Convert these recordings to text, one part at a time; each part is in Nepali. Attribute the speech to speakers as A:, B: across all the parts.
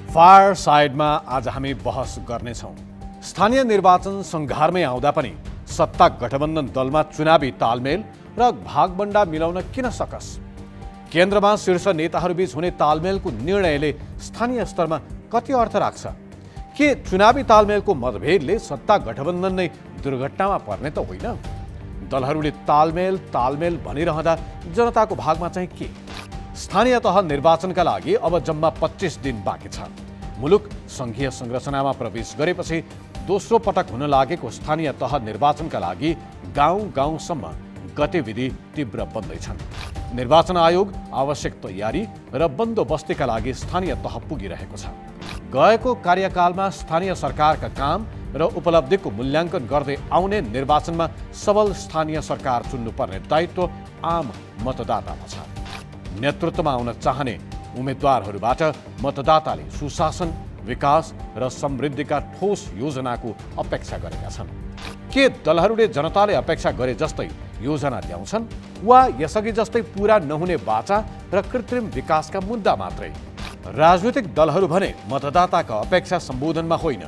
A: फायर साइडमा आज हामी बहस गर्नेछौँ। स्थानीय निर्वाचन संघारमै आउँदा पनि सत्ता गठबन्धन दलमा चुनावी तालमेल र भागबण्डा मिलाउन किन सकस? केन्द्रमा शीर्ष नेताहरूबीच हुने तालमेलको निर्णयले स्थानीय स्तरमा कति अर्थ राख्छ? के चुनावी तालमेलको मतभेदले सत्ता गठबन्धन नै दुर्घटनामा पर्ने त होइन? दलहरूले तालमेल भनिरहँदा जनताको भागमा चाहिँ के? स्थानीय तह निर्वाचनका लागि अब जम्मा 25 दिन बाँकी छ। मुलुक संघीय संरचनामा प्रवेश गरेपछि दोस्रो पटक हुन लागेको स्थानीय तह निर्वाचनका लागि गाउँ-गाउँसम्म गतिविधि तीव्र बन्दैछन्। निर्वाचन आयोग आवश्यक तयारी र बन्दोबस्तीका लागि स्थानीय तह पुगिरहेको छ। गएको कार्यकालमा स्थानीय सरकारका काम र उपलब्धिको मूल्याङ्कन गर्दै आउने निर्वाचनमा सबल स्थानीय सरकार चुन्नुपर्ने दायित्व आम मतदातामा छ। नेतृत्वमा आउन चाहने उम्मेद्वारहरूबाट मतदाताले सुशासन, विकास र समृद्धिका ठोस योजनाको अपेक्षा गरेका छन्। के दलहरूले जनताले अपेक्षा गरे जस्तै योजना ल्याउँछन् वा यसअघि जस्तै पूरा नहुने बाचा र कृत्रिम विकासका मुद्दा मात्रै? राजनीतिक दलहरू भने मतदाताका अपेक्षा सम्बोधनमा होइन,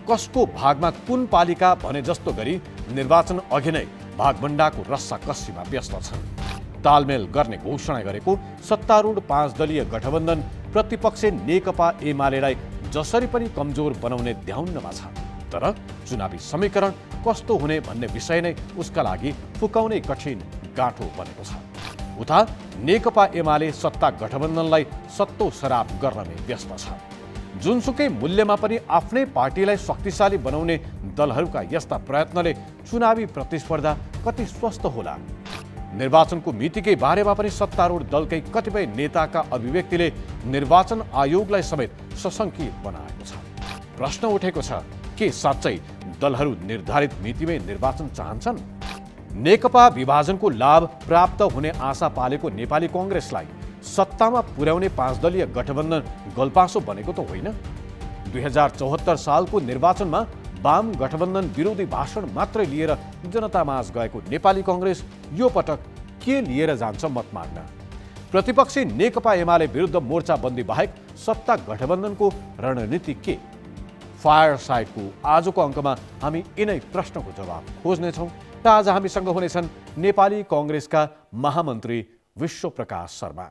A: कसको भागमा कुन पालिका भने जस्तो गरी निर्वाचन अघि नै भागबण्डाको रस्साकस्सीमा व्यस्त छन्। तालमेल गर्ने घोषणा गरेको सत्तारूढ 5 दलीय गठबन्धन प्रतिपक्ष नेकपा एमालेलाई जसरी पनि कमजोर बनाउने ध्याउनमा छ। तर चुनावी समीकरण कस्तो हुने भन्ने विषय नै उसका लागि फुकाउनै कठिन गाँठो बनेको छ। उता नेकपा एमाले सत्ता गठबन्धनलाई सत्तो सराप गर्नमै व्यस्त छ। जुनसुकै मूल्यमा पनि आफ्नै पार्टीलाई शक्तिशाली बनाउने दलहरूका यस्ता प्रयत्नले चुनावी प्रतिस्पर्धा कति स्वस्थ होला? निर्वाचनको मितिकै बारेमा पनि सत्तारूढ दलकै कतिपय नेताका अभिव्यक्तिले निर्वाचन आयोगलाई समेत सशङ्कित बनाएको छ। प्रश्न उठेको छ, के साँच्चै दलहरू निर्धारित मितिमै निर्वाचन चाहन्छन्? नेकपा विभाजनको लाभ प्राप्त हुने आशा पालेको नेपाली कांग्रेसलाई सत्तामा पुर्याउने 5 दलीय गठबन्धन गलपासो बनेको त होइन? 2074 सालको निर्वाचनमा वाम गठबन्धन विरोधी भाषण मात्रै लिएर जनतामाझ गएको नेपाली कांग्रेस यो पटक के लिएर जान्छ मत माग्न? प्रतिपक्षी नेकपा एमाले विरुद्ध मोर्चाबन्दी बाहेक सत्ता गठबन्धनको रणनीति के? फायर साइडको आजको अङ्कमा हामी यिनै प्रश्नको जवाब खोज्नेछौँ र आज हामीसँग हुनेछन् नेपाली कांग्रेसका महामन्त्री Bishwaprakash Sharma.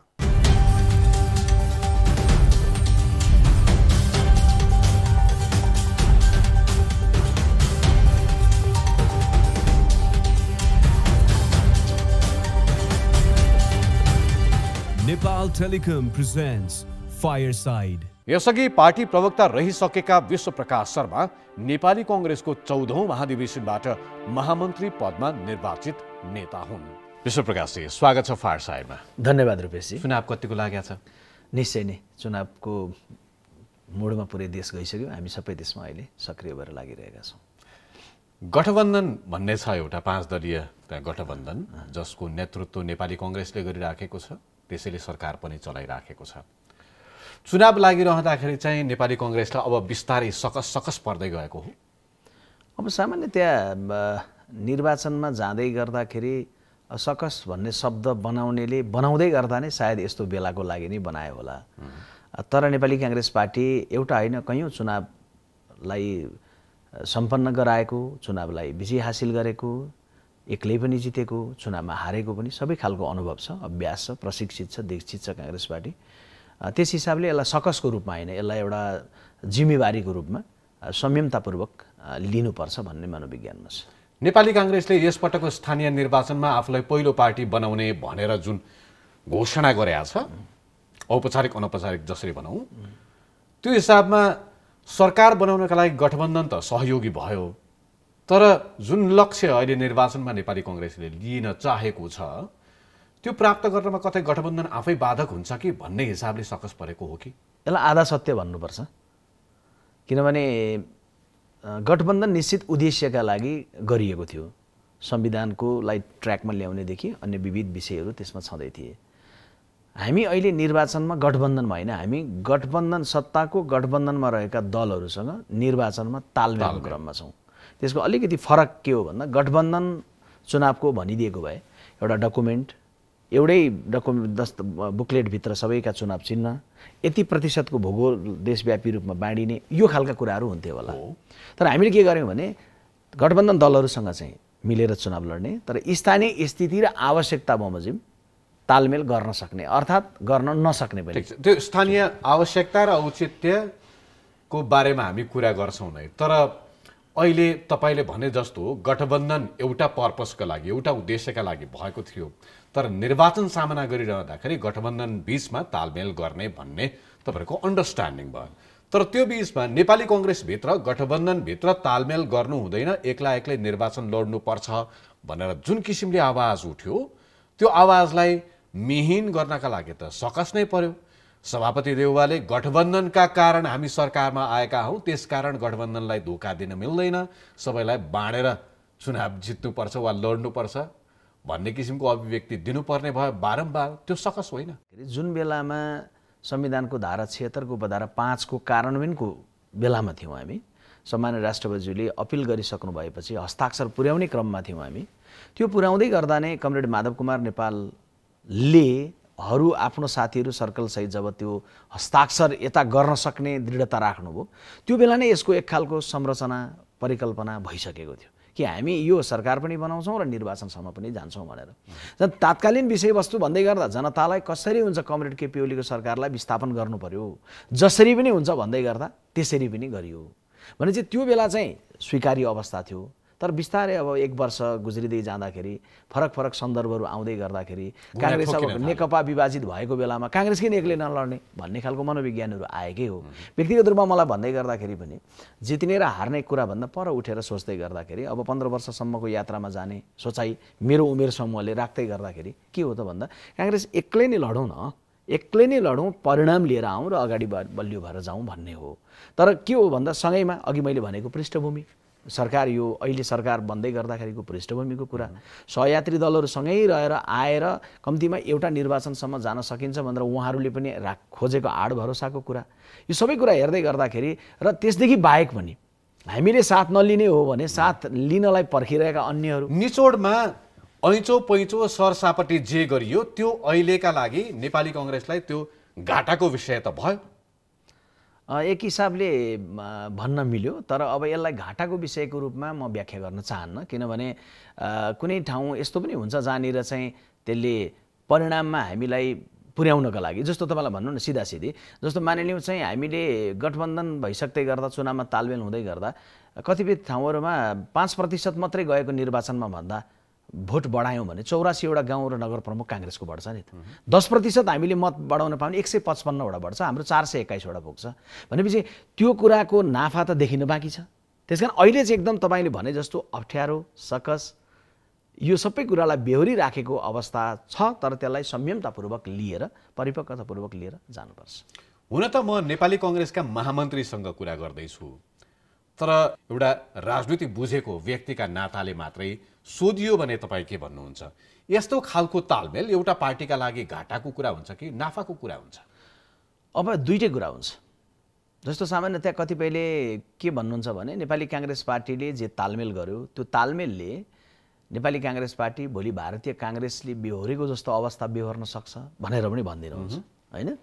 B: Nepal Telecom presents Fireside.
A: यसअघि पार्टी प्रवक्ता रहिसकेका विश्वप्रकाश शर्मा नेपाली कांग्रेसको 14औं महाधिवेशनबाट महामन्त्री पदमा निर्वाचित नेता हुन्। विश्वप्रकाशजी, स्वागत छ फायरसाइडमा।
C: धन्यवाद रुपेशजी।
A: चुनाव कतिको लागेको छ?
C: निश्चय नै चुनावको मोडमा पुरै देश गइसक्यो। हामी सबै देशमा अहिले सक्रिय भएर लागिरहेका छौँ।
A: गठबन्धन भन्ने छ एउटा 5 दलीय गठबन्धन जसको नेतृत्व नेपाली कांग्रेसले गरिराखेको छ, त्यसैले सरकार पनि चलाइराखेको छ। चुनाव लागिरहँदाखेरि चाहिँ नेपाली कांग्रेसलाई अब बिस्तारै सकस पर्दै गएको हो।
C: अब सामान्यतया निर्वाचनमा जाँदै गर्दाखेरि सकस भन्ने शब्द बनाउँदै गर्दा नै सायद यस्तो बेलाको लागि नै बनायो होला। तर नेपाली कांग्रेस पार्टी एउटा होइन, कयौँ चुनावलाई सम्पन्न गराएको, चुनावलाई विजय हासिल गरेको, एक्लै पनि जितेको, चुनावमा हारेको पनि सबै खालको अनुभव छ, अभ्यास छ, प्रशिक्षित छ, दीक्षित छ कांग्रेस पार्टी। त्यस हिसाबले यसलाई सकसको रूपमा होइन, यसलाई एउटा जिम्मेवारीको रूपमा संयमतापूर्वक लिनुपर्छ भन्ने मनोविज्ञानमा छ।
A: नेपाली कांग्रेसले यसपटकको स्थानीय निर्वाचनमा आफूलाई पहिलो पार्टी बनाउने भनेर जुन घोषणा गरेको छ, औपचारिक अनौपचारिक जसरी भनौँ, त्यो हिसाबमा सरकार बनाउनका लागि गठबन्धन त सहयोगी भयो, तर जुन लक्ष्य अहिले निर्वाचनमा नेपाली कांग्रेसले लिन चाहेको छ त्यो प्राप्त गर्नमा कतै गठबन्धन आफै बाधक हुन्छ कि भन्ने हिसाबले सकस परेको हो कि?
C: यसलाई आधा सत्य भन्नुपर्छ। किनभने गठबन्धन निश्चित उद्देश्यका लागि गरिएको थियो। संविधानकोलाई ट्र्याकमा ल्याउनेदेखि अन्य विविध विषयहरू त्यसमा छँदै थिए। हामी अहिले निर्वाचनमा गठबन्धनमा होइन, हामी गठबन्धन सत्ताको गठबन्धनमा रहेका दलहरूसँग निर्वाचनमा तालमेल क्रममा छौँ। त्यसको अलिकति फरक के हो भन्दा गठबन्धन चुनावको भनिदिएको भए एउटा डकुमेन्ट, एउटै बुकलेटभित्र सबैका चुनाव चिन्ह, यति प्रतिशतको भूगोल देशव्यापी रूपमा बाँडिने यो खालका कुराहरू हुन्थ्यो होला। तर हामीले के गर्यौँ भने गठबन्धन दलहरूसँग चाहिँ मिलेर चुनाव लड्ने, तर स्थानीय स्थिति र आवश्यकता बमोजिम तालमेल गर्न सक्ने, अर्थात् गर्न नसक्ने पनि।
A: त्यो स्थानीय आवश्यकता र औचित्यको बारेमा हामी कुरा गर्छौँ नै, तर अहिले तपाईँले भने जस्तो गठबन्धन एउटा पर्पसका लागि, एउटा उद्देश्यका लागि भएको थियो, तर निर्वाचन सामना गरिरहँदाखेरि गठबन्धन बीचमा तालमेल गर्ने भन्ने तपाईँहरूको अन्डरस्ट्यान्डिङ भयो। तर त्यो बीचमा नेपाली कङ्ग्रेसभित्र गठबन्धनभित्र तालमेल गर्नु हुँदैन, एक्ला एक्लै निर्वाचन लड्नुपर्छ भनेर जुन किसिमले आवाज उठ्यो, त्यो आवाजलाई मिहिन गर्नका लागि त सकस नै पर्यो। सभापति देउवाले गठबन्धनका कारण हामी सरकारमा आएका हौँ, त्यसकारण गठबन्धनलाई धोका दिन मिल्दैन, सबैलाई बाँडेर चुनाव जित्नुपर्छ वा लड्नुपर्छ भन्ने किसिमको अभिव्यक्ति दिनुपर्ने भयो बारम्बार, त्यो सकस होइन।
C: जुन बेलामा संविधानको धारा 76 को उपधारा 5 को कार्यान्वयनको बेलामा थियौँ हामी, सम्मान्य राष्ट्रपतिज्यूले अपिल गरिसक्नु भएपछि हस्ताक्षर पुर्याउने क्रममा थियौँ हामी। त्यो पुर्याउँदै गर्दा नै कमरेड माधव कुमार नेपालले आफ्नो साथीहरू सर्कलसहित जब त्यो हस्ताक्षर यता गर्न सक्ने दृढता राख्नुभयो, त्यो बेला नै यसको एक खालको संरचना परिकल्पना भइसकेको थियो कि हामी यो सरकार पनि बनाउँछौँ र निर्वाचनसम्म पनि जान्छौँ भनेर। तात्कालीन विषयवस्तु भन्दै गर्दा जनतालाई कसरी हुन्छ कमरेड केपी ओलीको सरकारलाई विस्थापन गर्नु पर्यो, जसरी पनि हुन्छ भन्दै गर्दा त्यसरी पनि गरियो भने चाहिँ त्यो बेला चाहिँ स्वीकार्य अवस्था थियो। तर बिस्तारै अब 1 वर्ष गुज्रिँदै जाँदाखेरि फरक फरक सन्दर्भहरू आउँदै गर्दाखेरि काङ्ग्रेस अब नेकपा विभाजित भएको बेलामा काङ्ग्रेस किन एक्लै नलड्ने भन्ने खालको मनोविज्ञानहरू आएकै हो। व्यक्तिगत रूपमा मलाई भन्दै गर्दाखेरि पनि जित्ने र हार्ने कुराभन्दा पर उठेर सोच्दै गर्दाखेरि अब 15 वर्षसम्मको यात्रामा जाने सोचाइ मेरो उमेर समूहले राख्दै गर्दाखेरि के हो त भन्दा काङ्ग्रेस एक्लै नै लडौँ न, एक्लै नै लडौँ, परिणाम लिएर आउँ र अगाडि बलियो भएर जाउँ भन्ने हो। तर के हो भन्दा सँगैमा अघि मैले भनेको पृष्ठभूमि सरकार, यो अहिले सरकार बन्दै गर्दाखेरिको पृष्ठभूमिको कुरा, सहयात्री दलहरू सँगै रहेर आएर कम्तीमा एउटा निर्वाचनसम्म जान सकिन्छ भनेर उहाँहरूले पनि खोजेको आड भरोसाको कुरा, यो सबै कुरा हेर्दै गर्दाखेरि र त्यसदेखि बाहेक पनि हामीले साथ नलिने हो भने साथ लिनलाई पर्खिरहेका अन्यहरू,
A: निचोडमा ऐँचो पैँचो सरसापटी जे गरियो त्यो अहिलेका लागि नेपाली कङ्ग्रेसलाई त्यो घाटाको विषय त भयो।
C: एक हिसाबले भन्न मिल्यो, तर अब यसलाई घाटाको विषयको रूपमा म व्याख्या गर्न चाहन्न, किनभने कुनै ठाउँ यस्तो पनि हुन्छ जहाँनिर चाहिँ त्यसले परिणाममा हामीलाई पुर्याउनका लागि, जस्तो तपाईँलाई भन्नु न सिधासिधी, जस्तो मानिलिउँ चाहिँ हामीले गठबन्धन भइसक्दै गर्दा चुनावमा तालमेल हुँदै गर्दा कतिपय ठाउँहरूमा 5% मात्रै गएको निर्वाचनमा भन्दा भोट बढायौँ भने 84वटा गाउँ र नगर प्रमुख काङ्ग्रेसको बढ्छ नि त। 10% हामीले मत बढाउन पाउने 155वटा बढ्छ, हाम्रो 421वटा पुग्छ भनेपछि त्यो कुराको नाफा त देखिन बाँकी छ। त्यसकारण अहिले चाहिँ एकदम तपाईँले भने जस्तो अप्ठ्यारो सकस यो सबै कुरालाई बेहोरी राखेको अवस्था छ, तर त्यसलाई संयमतापूर्वक लिएर परिपक्वतापूर्वक लिएर जानुपर्छ।
A: हुन त म नेपाली कङ्ग्रेसका महामन्त्रीसँग कुरा गर्दैछु, तर एउटा राजनीति बुझेको व्यक्तिका नाताले मात्रै सोधियो भने तपाईँ के भन्नुहुन्छ? यस्तो खालको तालमेल एउटा पार्टीका लागि घाटाको कुरा हुन्छ कि नाफाको कुरा हुन्छ?
C: अब दुईटै कुरा हुन्छ। जस्तो सामान्यतया कतिपयले के भन्नुहुन्छ भने नेपाली काङ्ग्रेस पार्टीले जे तालमेल गर्यो त्यो तालमेलले नेपाली काङ्ग्रेस पार्टी भोलि भारतीय काङ्ग्रेसले बेहोरेको जस्तो अवस्था बेहोर्न सक्छ भनेर पनि भनिदिनुहुन्छ होइन।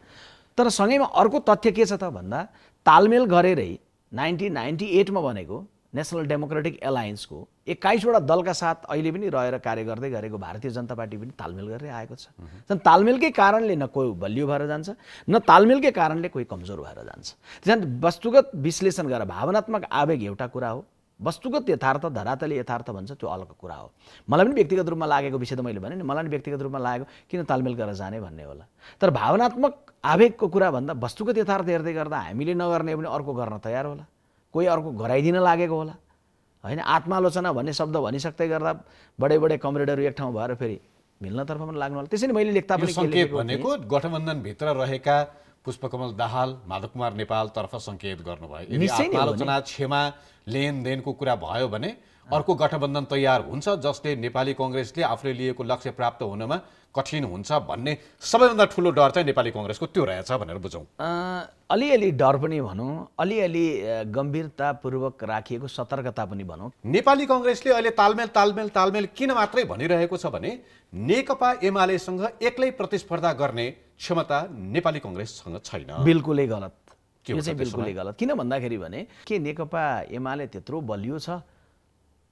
C: तर सँगैमा अर्को तथ्य के छ त भन्दा तालमेल गरेरै 1998मा बनेको नेसनल डेमोक्रेटिक एलायन्सको 21वटा दलका साथ अहिले पनि रहेर कार्य गर्दै गरेको भारतीय जनता पार्टी पनि तालमेल गरेर आएको छ। तालमेलकै कारणले न कोही बलियो भएर जान्छ, न तालमेलकै कारणले कोही कमजोर भएर जान्छ। त्यसैले वस्तुगत विश्लेषण गरेर भावनात्मक आवेग एउटा कुरा हो, वस्तुगत यथार्थ धरातले यथार्थ भन्छ त्यो अलग कुरा हो। मलाई पनि व्यक्तिगत रूपमा लागेको विषय त मैले भने नि, मलाई पनि व्यक्तिगत रूपमा लागेको किन तालमेल गरेर जाने भन्ने होला। तर भावनात्मक आवेगको कुरा भन्दा वस्तुगत यथार्थ हेर्दै गर्दा हामीले नगर्ने पनि अर्को गर्न तयार होला, कोही अर्को गराइदिन लागेको होला होइन। आत्मालोचना भन्ने शब्द भनिसक्दै गर्दा बडे बडे कमरेडहरू एक ठाउँ भएर फेरि मिल्नतर्फ पनि लाग्नु होला। त्यसैले मैले लेख्दा पनि
A: सङ्केत भनेको गठबन्धनभित्र रहेका पुष्पकमल दाहाल माधव कुमार नेपालतर्फ सङ्केत गर्नुभयो। यदि आत्मालोचना क्षमा लेनदेनको कुरा भयो भने अर्को गठबन्धन तयार हुन्छ जसले नेपाली कङ्ग्रेसले आफूले लिएको लक्ष्य प्राप्त हुनमा कठिन हुन्छ भन्ने सबैभन्दा ठुलो डर चाहिँ नेपाली कांग्रेसको त्यो रहेछ भनेर बुझौँ।
C: अलिअलि डर पनि भनौँ, अलिअलि गम्भीरतापूर्वक राखिएको सतर्कता पनि भनौँ।
A: नेपाली कांग्रेसले अहिले तालमेल किन मात्रै भनिरहेको छ भने नेकपा एमालेसँग एक्लै प्रतिस्पर्धा गर्ने क्षमता नेपाली कांग्रेससँग छैन।
C: बिल्कुलै गलत, यो चाहिँ बिल्कुलै गलत। किन भन्दाखेरि भने के नेकपा एमाले त्यत्रो बलियो छ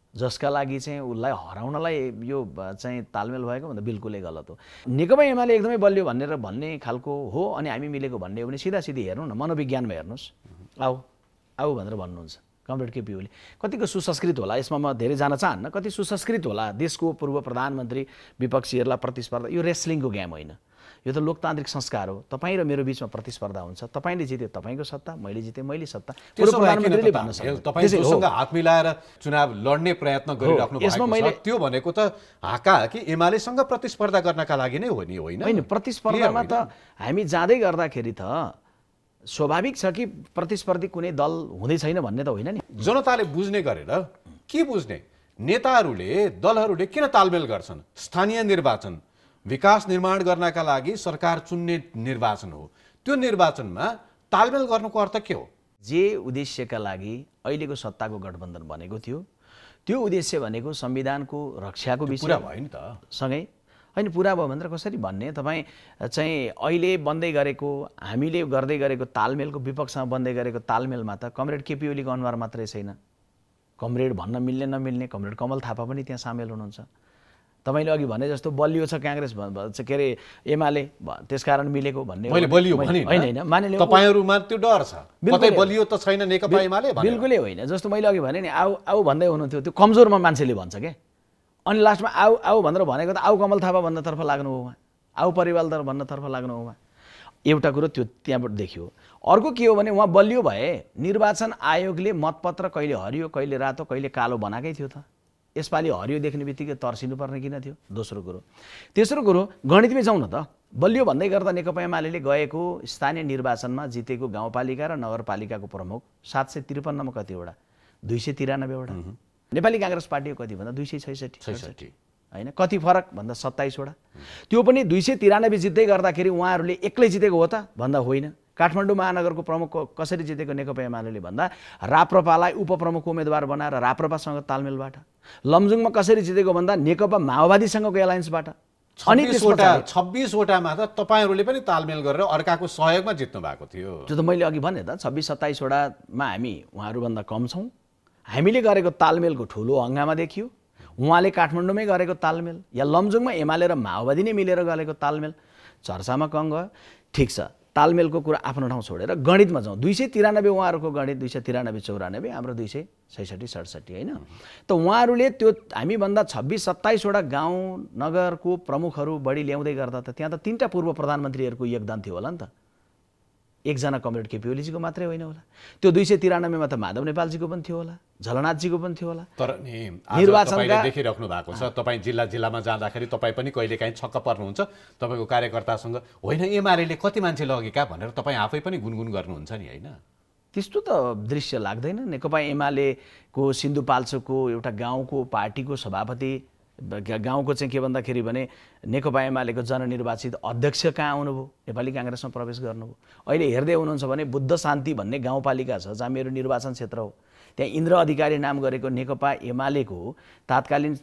C: जसका लागि चाहिँ उसलाई हराउनलाई यो चाहिँ तालमेल भएको भन्दा बिल्कुलै गलत हो। नेकपा एमाले एकदमै बलियो भन्ने खालको हो अनि हामी मिलेको भन्ने हो भने सिधा सिधी हेर्नु न, मनोविज्ञानमा हेर्नुहोस्, आऊ भनेर भन्नुहुन्छ कमरेड केपी ओली। कतिको सुसंस्कृत होला, यसमा म धेरै जान चाहन्न, कति सुसंस्कृत होला देशको पूर्व प्रधानमन्त्री विपक्षीहरूलाई प्रतिस्पर्धा। यो रेस्लिङको गेम होइन, यो त लोकतान्त्रिक संस्कार हो। तपाईँ र मेरो बिचमा प्रतिस्पर्धा हुन्छ, तपाईँले जिते तपाईँको सत्ता, मैले जिते मैले सत्ता। प्रधानमन्त्रीले भन्न सक्छ
A: तपाईसँग हात मिलाएर चुनाव लड्ने प्रयत्न गरिराख्नु भएको छ, त्यो भनेको त हाकाहाकी एमालेसँग प्रतिस्पर्धा गर्नका लागि नै हो नि, होइन?
C: प्रतिस्पर्धामा त हामी जाँदै गर्दाखेरि त स्वाभाविक छ कि प्रतिस्पर्धी कुनै दल हुँदै छैन भन्ने त होइन नि।
A: जनताले बुझ्ने गरेर के बुझ्ने, नेताहरूले दलहरूले किन तालमेल गर्छन्? स्थानीय निर्वाचन विकास निर्माण गर्नका लागि सरकार चुन्ने निर्वाचन हो, त्यो निर्वाचनमा तालमेल गर्नुको अर्थ के हो?
C: जे उद्देश्यका लागि अहिलेको सत्ताको गठबन्धन बनेको थियो त्यो उद्देश्य भनेको संविधानको रक्षाको विषय
A: भयो नि त।
C: सँगै होइन पुरा भयो भनेर कसरी भन्ने? तपाईँ चाहिँ अहिले बन्दै गरेको, हामीले गर्दै गरेको तालमेलको, विपक्षमा बन्दै गरेको तालमेलमा त कमरेड केपी ओलीको अनुहार मात्रै छैन, कमरेड भन्न मिल्ने नमिल्ने कमरेड कमल थापा पनि त्यहाँ सामेल हुनुहुन्छ। तपाईले अघि भने जस्तो बलियो छ कांग्रेस के अरे एमाले त्यसकारण मिलेको भन्ने
A: मैले बलियो भने
C: हैन मानिले
A: तपाईहरुमा त्यो डर छ कतै बलियो त छैन नेकपा एमाले भने
C: बिल्कुलै होइन। जस्तो मैले अघि भने नि आऊ भन्दै हुनुहुन्थ्यो, त्यो कमजोरमा मान्छेले भन्छ के, अनि लास्टमा आऊ भनेर भनेको त आऊ कमल थापा भन्नतर्फ लाग्नु हो, आऊ परिवारदर भन्नतर्फ लाग्नु हो। एउटा कुरो त्यो त्यहाँबाट देखियो। अर्को के हो भने उहाँ बलियो भए निर्वाचन आयोगले मतपत्र कहिले हरियो कहिले रातो कहिले कालो बनाकै थियो त, यसपालि हरियो देख्ने बित्तिकै तर्सिनु पर्ने किन थियो? दोस्रो कुरो। तेस्रो कुरो गणितमै जाउँ न त, बलियो भन्दै गर्दा नेकपा एमाले गएको स्थानीय निर्वाचनमा जितेको गाउँपालिका र नगरपालिकाको प्रमुख 753 मा कतिवटा? 293 वटा। नेपाली कांग्रेस पार्टीको कति भन्दा 266 हैन, कति फरक भन्दा 27 वटा। त्यो पनि 293 जित्दै गर्दाखेरि उहाँहरूले एक्लै जितेको हो त भन्दा होइन। काठमाडौँ महानगरको प्रमुख कसरी जितेको नेकपा एमाले भन्दा राप्रपालाई उपप्रमुख उम्मेदवार बनाएर राप्रपासँग तालमेलबाट। लमजुङमा कसरी जितेको भन्दा नेकपा माओवादीसँगको एलायन्सबाट।
A: अनि 26 वटामा त तपाईहरुले पनि तालमेल गरेर अर्काको सहयोगमा जित्नु भएको थियो।
C: त्यो त मैले अघि भने त 26-27 वटामा हामी उहाँहरु भन्दा कम छौं। हामीले गरेको तालमेलको ठूलो हंगामा देखियो। उहाँले काठमाडौँमै गरेको तालमेल या लमजुङमा एमाले र माओवादी नै मिलेर गरेको तालमेल चर्चामा कम गयो। ठीक छ, तालमेलको कुरा आफ्नो ठाउँ छोडेर गणितमा जाउँ। 293 उहाँहरुको गणित 293-94, हाम्रो 266-67 हैन। त उहाँहरुले त्यो हामी भन्दा 26-27 वटा गाउँ नगरको प्रमुखहरु बढी ल्याउँदै गर्दा त त्यहाँ त तीनटा पूर्व प्रधानमन्त्रीहरुको योगदान थियो होला नि त। एकजना कमरेड केपी ओलीजीको मात्रै होइन होला। त्यो 293 मा त माधव नेपालजीको पनि थियो होला, झलनाथजीको पनि थियो होला।
A: तर नि निर्वाचनले देखिराख्नु भएको छ, तपाई जिल्लामा जाँदाखेरि तपाई पनि कहिलेकाहीँ छक्क पर्नुहुन्छ। तपाईको कार्यकर्तासँग होइन एमालेले कति मान्छे लगेका भनेर तपाई आफै पनि गुनगुन गर्नुहुन्छ नि, हैन?
C: त्यस्तो त दृश्य लाग्दैन। नेकपा एमालेको सिन्धुपाल्चोकको एउटा गाउँको पार्टीको सभापति, गाउँको चाहिँ के भन्दाखेरि भने नेकपा एमालेको जननिर्वाचित अध्यक्ष कहाँ आउनुभयो, नेपाली कांग्रेसमा प्रवेश गर्नुभयो। अहिले हेर्दै हुनुहुन्छ भने बुद्ध शान्ति भन्ने गाउँपालिका छ जहाँ मेरो निर्वाचन क्षेत्र हो, त्यहाँ इन्द्र अधिकारी नाम गरेको नेकपा एमालेको तात्कालीन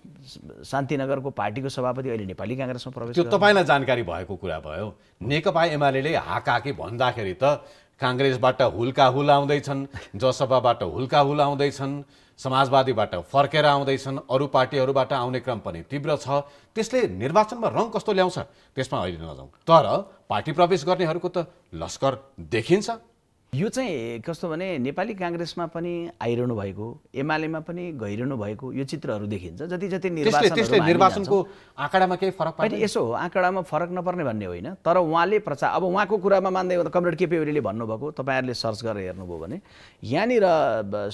C: शान्तिनगरको पार्टीको सभापति अहिले नेपाली कांग्रेसमा प्रवेश गर्नुभयो।
A: त्यो तपाईलाई जानकारी भएको कुरा भयो। नेकपा एमालेले हाकाहाकी भन्दाखेरि त कांग्रेसबाट हुल्काहुल आउँदैछन्, जसपाबाट हुल्काहुल आउँदैछन्, समाजवादीबाट फर्केर आउँदैछन्, अरू पार्टीहरूबाट आउने क्रम पनि तीव्र छ। त्यसले निर्वाचनमा रङ कस्तो ल्याउँछ त्यसमा अहिले नजाउँ, तर पार्टी प्रवेश गर्नेहरूको त लस्कर देखिन्छ।
C: यो चाहिँ कस्तो भने नेपाली कांग्रेसमा पनि आइरहनु भएको, एमालेमा पनि गइरहनु भएको यो चित्रहरू देखिन्छ। जति जति
A: निर्वाचनको आँकडामा केही फरक
C: पर्दैन। यसो हो, आँकडामा फरक नपर्ने भन्ने होइन, तर उहाँले प्रचार अब उहाँको कुरामा मान्दै हो त कमरेड केपी ओलीले भन्नुभएको तपाईहरुले सर्च गरेर हेर्नुभयो भने यहाँनिर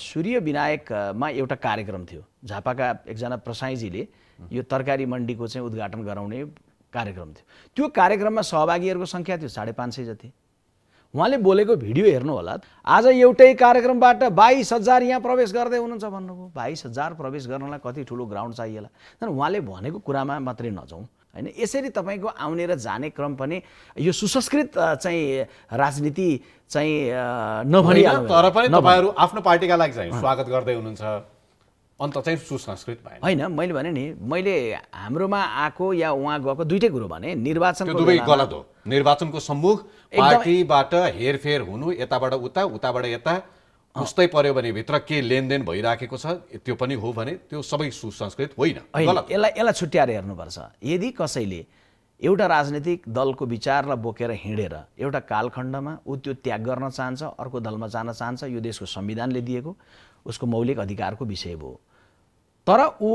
C: सूर्य विनायकमा एउटा कार्यक्रम थियो। झापाका एकजना प्रसाईजीले यो तरकारी मण्डीको चाहिँ उद्घाटन गराउने कार्यक्रम थियो। त्यो कार्यक्रममा सहभागीहरूको संख्या थियो 550 जति। उहाँले बोलेको भिडियो हेर्नु होला। आज एउटै कार्यक्रमबाट 22,000 यहाँ प्रवेश गर्दै हुनुहुन्छ भन्नुभयो। 22,000 प्रवेश गर्नलाई कति ठुलो ग्राउन्ड चाहिएला। तर उहाँले भनेको कुरामा मात्रै नजाउँ, हैन। यसरी तपाईको आउने र जाने क्रम पनि यो सुसंस्कृत चाहिँ राजनीति चाहिँ नभनिहाल्नु
A: तर पनि तपाईहरु आफ्नो पार्टीका लागि चाहिँ स्वागत गर्दै हुनुहुन्छ, अन्त चाहिँ सुसंस्कृत भएन
C: हैन। मैले भने नि, मैले हाम्रोमा आएको या उहाँ गएको दुईटै कुरो भने निर्वाचनको
A: दुवै गलत हो। निर्वाचनको सम्मुख पार्टीबाट हेरफेर हुनु, यताबाट उता उताबाट यता उस्तै पर्यो भने भित्र के लेनदेन भइराखेको छ त्यो पनि हो भने त्यो सबै सुसंस्कृत होइन, गलत।
C: यसलाई छुट्याएर हेर्नुपर्छ। यदि कसैले एउटा राजनीतिक दलको विचारलाई बोकेर हिँडेर एउटा कालखण्डमा ऊ त्यो त्याग गर्न चाहन्छ, अर्को दलमा जान चाहन्छ, यो देशको संविधानले दिएको उसको मौलिक अधिकारको विषय हो। तर ऊ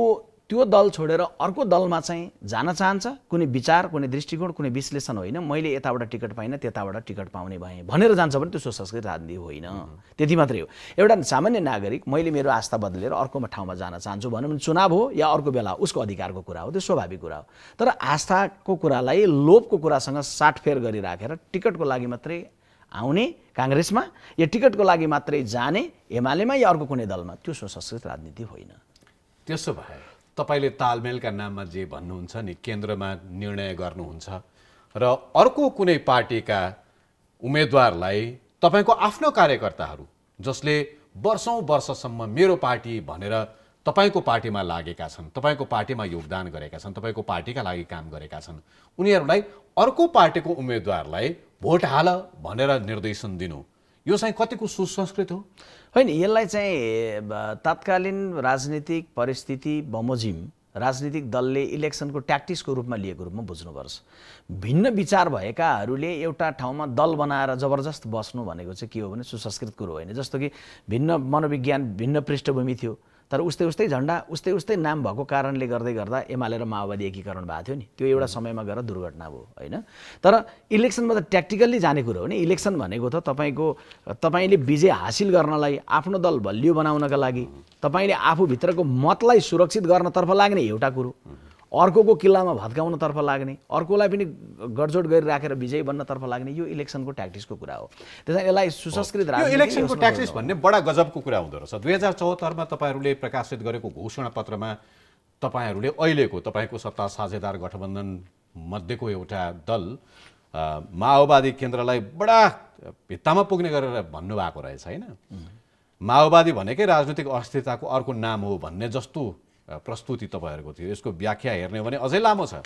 C: त्यो दल छोडेर अर्को दलमा चाहिँ जान चाहन्छ, कुनै विचार, कुनै दृष्टिकोण, कुनै विश्लेषण होइन, मैले यताबाट टिकट पाइनँ त्यताबाट टिकट पाउने भएँ भनेर जान्छ भने त्यो सुसंस्कृत राजनीति होइन। त्यति मात्रै हो। एउटा सामान्य नागरिक मैले मेरो आस्था बदलेर अर्को ठाउँमा जान चाहन्छु भन्यो भने चुनाव हो या अर्को बेला उसको अधिकारको कुरा हो, त्यो स्वाभाविक कुरा हो। तर आस्थाको कुरालाई लोभको कुरासँग साटफेर गरिराखेर टिकटको लागि मात्रै आउने काङ्ग्रेसमा या टिकटको लागि मात्रै जाने एमालेमा या अर्को कुनै दलमा, त्यो सुसंस्कृत राजनीति होइन।
A: त्यसो भए तपाईले तालमेलका नाममा जे भन्नुहुन्छ नि, केन्द्रमा निर्णय गर्नुहुन्छ र अर्को कुनै पार्टीका उम्मेदवारलाई तपाईको आफ्नो कार्यकर्ताहरू जसले वर्षौं वर्षसम्म मेरो पार्टी भनेर तपाईको पार्टीमा लागेका छन्, तपाईको पार्टीमा योगदान गरेका छन्, तपाईको पार्टीका लागि काम गरेका छन्, उनीहरूलाई अर्को पार्टीको उम्मेदवारलाई भोट हाल भनेर निर्देशन दिनु, यो चाहिँ कतिको सुसंस्कृत हो?
C: होइन, यसलाई चाहिँ तत्कालीन राजनीतिक परिस्थिति बमोजिम राजनीतिक दलले इलेक्सनको ट्याक्टिक्सको रूपमा लिएको रूपमा बुझ्नुपर्छ। भिन्न विचार भएकाहरूले एउटा ठाउँमा दल बनाएर जबरजस्त बस्नु भनेको चाहिँ के हो भने सुसंस्कृत कुरो होइन। जस्तो कि भिन्न मनोविज्ञान, भिन्न पृष्ठभूमि थियो, तर उस्तै झन्डा उस्तै नाम भएको कारणले गर्दा एमाले र माओवादी एकीकरण भएको थियो नि, त्यो एउटा समयमा गएर दुर्घटना भयो होइन। तर इलेक्सनमा त ट्याक्टिकल्ली जाने कुरो हो नि। इलेक्सन भनेको त तपाईँले विजय हासिल गर्नलाई, आफ्नो दल बलियो बनाउनका लागि, तपाईँले आफूभित्रको मतलाई सुरक्षित गर्नतर्फ लाग्ने एउटा कुरो, अर्कोको किल्लामा भत्काउनतर्फ लाग्ने, अर्कोलाई पनि गडजोड गरिराखेर विजयी बन्नतर्फ लाग्ने, यो इलेक्सनको ट्याक्टिक्सको कुरा हो। त्यसैले यसलाई सुसंस्कृत राजनीति,
A: यो इलेक्सनको ट्याक्टिक्स भन्ने बडा गजबको कुरा हुँदो रहेछ। 2074 मा तपाईहरूले प्रकाशित गरेको घोषणा पत्रमा तपाईहरूले अहिलेको तपाईको सत्ता साझेदार गठबन्धन मध्येको एउटा दल माओवादी केन्द्रलाई बडा भित्तामा पुग्ने गरेर भन्नुभएको रहेछ हैन। माओवादी भनेकै राजनीतिक अस्थिरताको अर्को नाम हो भन्ने जस्तो प्रस्तुति तपाईहरुको थियो। यसको व्याख्या हेर्ने हो भने अझै लामो छ,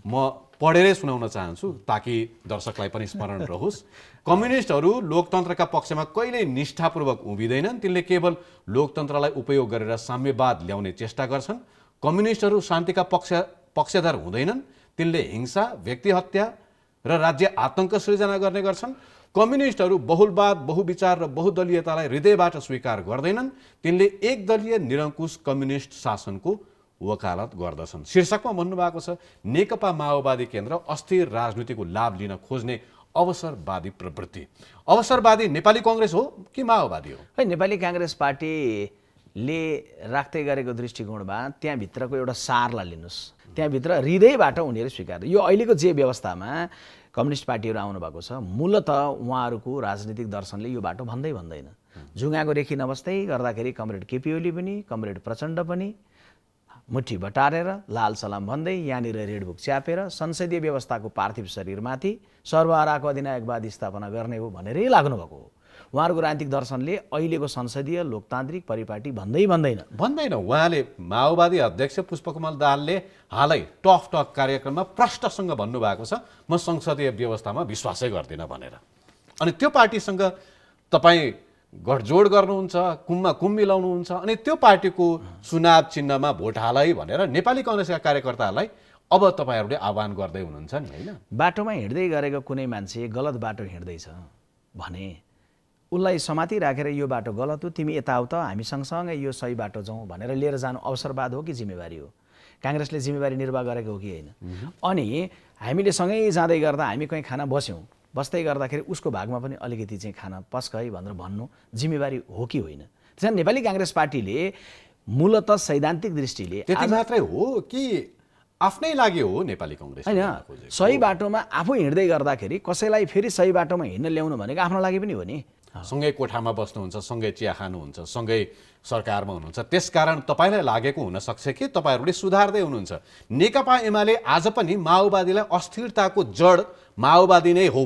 A: म पढेरै सुनाउन चाहन्छु ताकि दर्शकलाई पनि स्मरण रहोस्। कम्युनिस्टहरू लोकतन्त्रका पक्षमा कहिल्यै निष्ठापूर्वक उभिँदैनन्, तिनले केवल लोकतन्त्रलाई उपयोग गरेर साम्यवाद ल्याउने चेष्टा गर्छन्। कम्युनिस्टहरू शान्तिका पक्षधर हुँदैनन्, तिनले हिंसा, व्यक्ति हत्या र राज्य आतंक सृजना गर्ने गर्छन्। कम्युनिस्टहरू बहुलवाद, बहुविचार र बहुदलीयतालाई हृदयबाट स्वीकार गर्दैनन्, तिनले एकदलीय निरङ्कुश कम्युनिस्ट शासनको वकालत गर्दछन्। शीर्षकमा भन्नुभएको छ नेकपा माओवादी केन्द्र अस्थिर राजनीतिको लाभ लिन खोज्ने अवसरवादी प्रवृत्ति। अवसरवादी नेपाली कांग्रेस हो कि माओवादी हो?
C: नेपाली कांग्रेस पार्टीले राख्दै गरेको दृष्टिकोणमा त्यहाँभित्रको एउटा सारलाई लिनुहोस्, त्यहाँभित्र हृदयबाट उनीहरू स्वीकार। यो अहिलेको जे व्यवस्थामा कम्युनिस्ट पार्टीहरू आउनुभएको छ, मूलत उहाँहरूको राजनीतिक दर्शनले यो बाटो भन्दैन। जुङ्गाको रेखी नबस्दै गर्दाखेरि कमरेड केपी ओली पनि, कमरेड प्रचण्ड पनि मुठी बटारेर लाल सलाम भन्दै यहाँनिर रेडबुक च्यापेर संसदीय व्यवस्थाको पार्थिव शरीरमाथि सर्वहाराको अधिनायकवाद स्थापना गर्ने हो भनेरै लाग्नुभएको हो। उहाँहरूको राजनीतिक दर्शनले अहिलेको संसदीय लोकतान्त्रिक परिपाटी भन्दैन।
A: उहाँले माओवादी अध्यक्ष पुष्पकमल दाहालले हालै टक कार्यक्रममा प्रष्टसँग भन्नुभएको छ म संसदीय व्यवस्थामा विश्वासै गर्दिनँ भनेर। अनि त्यो पार्टीसँग तपाईँ गठजोड गर्नुहुन्छ, कुममा कुम मिलाउनुहुन्छ, अनि त्यो पार्टीको चुनाव चिन्हमा भोट हाल है भनेर नेपाली कांग्रेसका कार्यकर्ताहरूलाई अब तपाईँहरूले आह्वान गर्दै हुनुहुन्छ नि होइन?
C: बाटोमा हिँड्दै गरेको कुनै मान्छे गलत बाटो हिँड्दैछ भने उसलाई समाति राखेर यो बाटो गलत हो, तिमी यता आऊ त, हामी सँगसँगै यो सही बाटो जाउँ भनेर लिएर जानु अवसरवाद हो कि जिम्मेवारी हो? कांग्रेसले जिम्मेवारी निर्वाह गरेको हो कि होइन? अनि हामीले सँगै जाँदै गर्दा हामी कहीँ खाना बस्दै गर्दाखेरि उसको भागमा पनि अलिकति चाहिँ खाना पस्क है भनेर भन्नु जिम्मेवारी हो कि होइन? त्यसैले नेपाली कांग्रेस पार्टीले मूलत सैद्धान्तिक दृष्टिले
A: त्यति मात्रै हो कि आफ्नै लागि हो नेपाली कांग्रेस
C: होइन? सही बाटोमा आफू हिँड्दै गर्दाखेरि कसैलाई फेरि सही बाटोमा हिँड्न ल्याउनु भनेको आफ्नो लागि पनि हो नि।
A: सँगै कोठामा बस्नुहुन्छ, सँगै चिया खानुहुन्छ, सँगै सरकारमा हुनुहुन्छ, त्यसकारण तपाईँलाई लागेको हुनसक्छ कि तपाईँहरूले सुधार्दै हुनुहुन्छ। नेकपा एमाले आज पनि माओवादीलाई अस्थिरताको जड माओवादी नै हो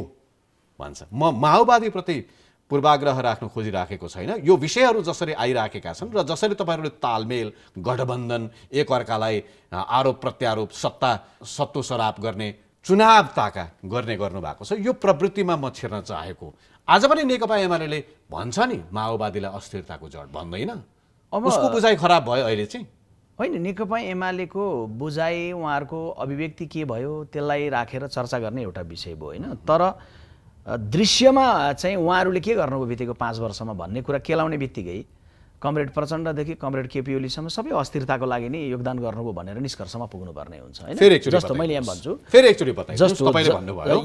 A: भन्छ। म माओवादीप्रति पूर्वाग्रह राख्न खोजिराखेको छैन। यो विषयहरू जसरी आइराखेका छन् र जसरी तपाईँहरूले तालमेल, गठबन्धन, एकअर्कालाई आरोप प्रत्यारोप, सत्तो सराप गर्ने, चुनाव ताका गर्ने गर्नुभएको छ, यो प्रवृत्तिमा म छिर्न चाहेको। आज पनि नेकपा एमाले भन्छ नि माओवादीलाई अस्थिरताको जड, भन्दैन? उसको बुझाइ खराब भयो अहिले चाहिँ?
C: होइन, नेकपा एमालेको बुझाइ, उहाँहरूको अभिव्यक्ति के भयो त्यसलाई राखेर चर्चा गर्ने एउटा विषय भयो होइन। तर दृश्यमा चाहिँ उहाँहरूले के गर्नुभयो बितेको 5 वर्षमा भन्ने कुरा केलाउने बित्तिकै कमरेड प्रचण्डदेखि कमरेड केपी ओलीसम्म सबै अस्थिरताको लागि नै योगदान गर्नुभयो भनेर निष्कर्षमा पुग्नुपर्ने हुन्छ होइन। जस्तो मैले यहाँ भन्छु,
A: फेरि एकचोटि बताइदिनुहोस्, तपाईँले भन्नुभयो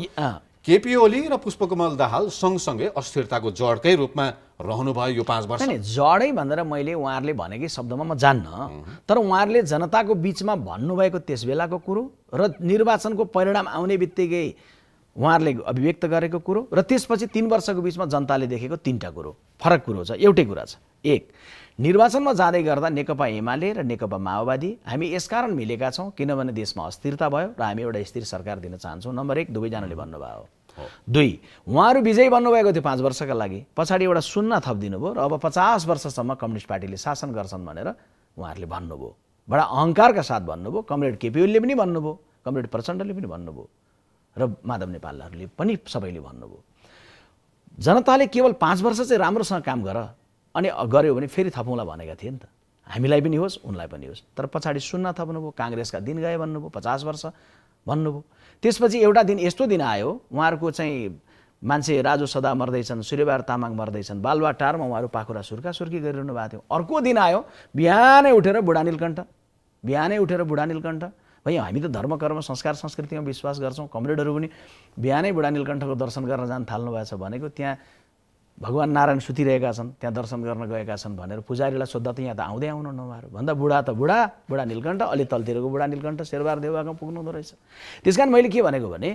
A: केपी ओली र पुष्पकमल दाहाल सँगसँगै अस्थिरताको जडकै रूपमा रहनुभयो यो 5 वर्ष।
C: होइन, जडै भनेर मैले उहाँहरूले भनेकै शब्दमा म जान्न, तर उहाँहरूले जनताको बिचमा भन्नुभएको त्यस बेलाको कुरो र निर्वाचनको परिणाम आउने बित्तिकै उहाँहरूले अभिव्यक्त गरेको कुरो र त्यसपछि 3 वर्षको बिचमा जनताले देखेको 3टा कुरो फरक कुरो छ। एउटै कुरा छ, एक, निर्वाचनमा जाँदै गर्दा नेकपा एमाले र नेकपा माओवादी हामी यसकारण मिलेका छौँ किनभने देशमा अस्थिरता भयो र हामी एउटा स्थिर सरकार दिन चाहन्छौँ। नम्बर 1 दुवैजनाले भन्नुभयो। 2, उहाँहरू विजयी बन्नुभएको थियो 5 वर्षका लागि, पछाडि एउटा 0 थपिदिनु भयो र अब 50 वर्षसम्म कम्युनिस्ट पार्टीले शासन गर्छन् भनेर उहाँहरूले भन्नुभयो। बडा अहङ्कारका साथ भन्नुभयो। कमरेड केपी ओलीले पनि भन्नुभयो, कमरेड प्रचण्डले पनि भन्नुभयो र माधव नेपालहरूले पनि सबैले भन्नुभयो। जनताले केवल 5 वर्ष चाहिँ राम्रोसँग काम गर अनि गर्यो भने फेरि थपौँला भनेका थिए नि त, हामीलाई पनि होस् उनलाई पनि होस्। तर पछाडि 0 थप्नुभयो, काङ्ग्रेसका दिन गए भन्नुभयो, 50 वर्ष भन्नुभयो। त्यसपछि एउटा दिन यस्तो दिन आयो उहाँहरूको चाहिँ मान्छे राजु सदा मर्दैछन्, सूर्यबहादुर तामाङ मर्दैछन्, बालुवाटारमा उहाँहरू पाखुरा सुर्खी गरिरहनु भएको थियो। अर्को दिन आयो बिहानै उठेर बुढा नीलकण्ठ भाइ हामी त धर्म कर्म संस्कार संस्कृतिमा विश्वास गर्छौँ, कमरेडहरू पनि बिहानै बुढा नीलकण्ठको दर्शन गर्न जान थाल्नु भएको छ भनेको त्यहाँ भगवान् नारायण सुतिरहेका छन्, त्यहाँ दर्शन गर्न गएका छन् भनेर पुजारीलाई सोद्धा त यहाँ त आउँदै आउनु नभएर भन्दा बुढा नीलकण्ठ, अलि तलतिरको बुढा नीलकण्ठ शेरबहादुर देउवाको पुग्नु हुँदो रहेछ। त्यस कारण मैले के भनेको भने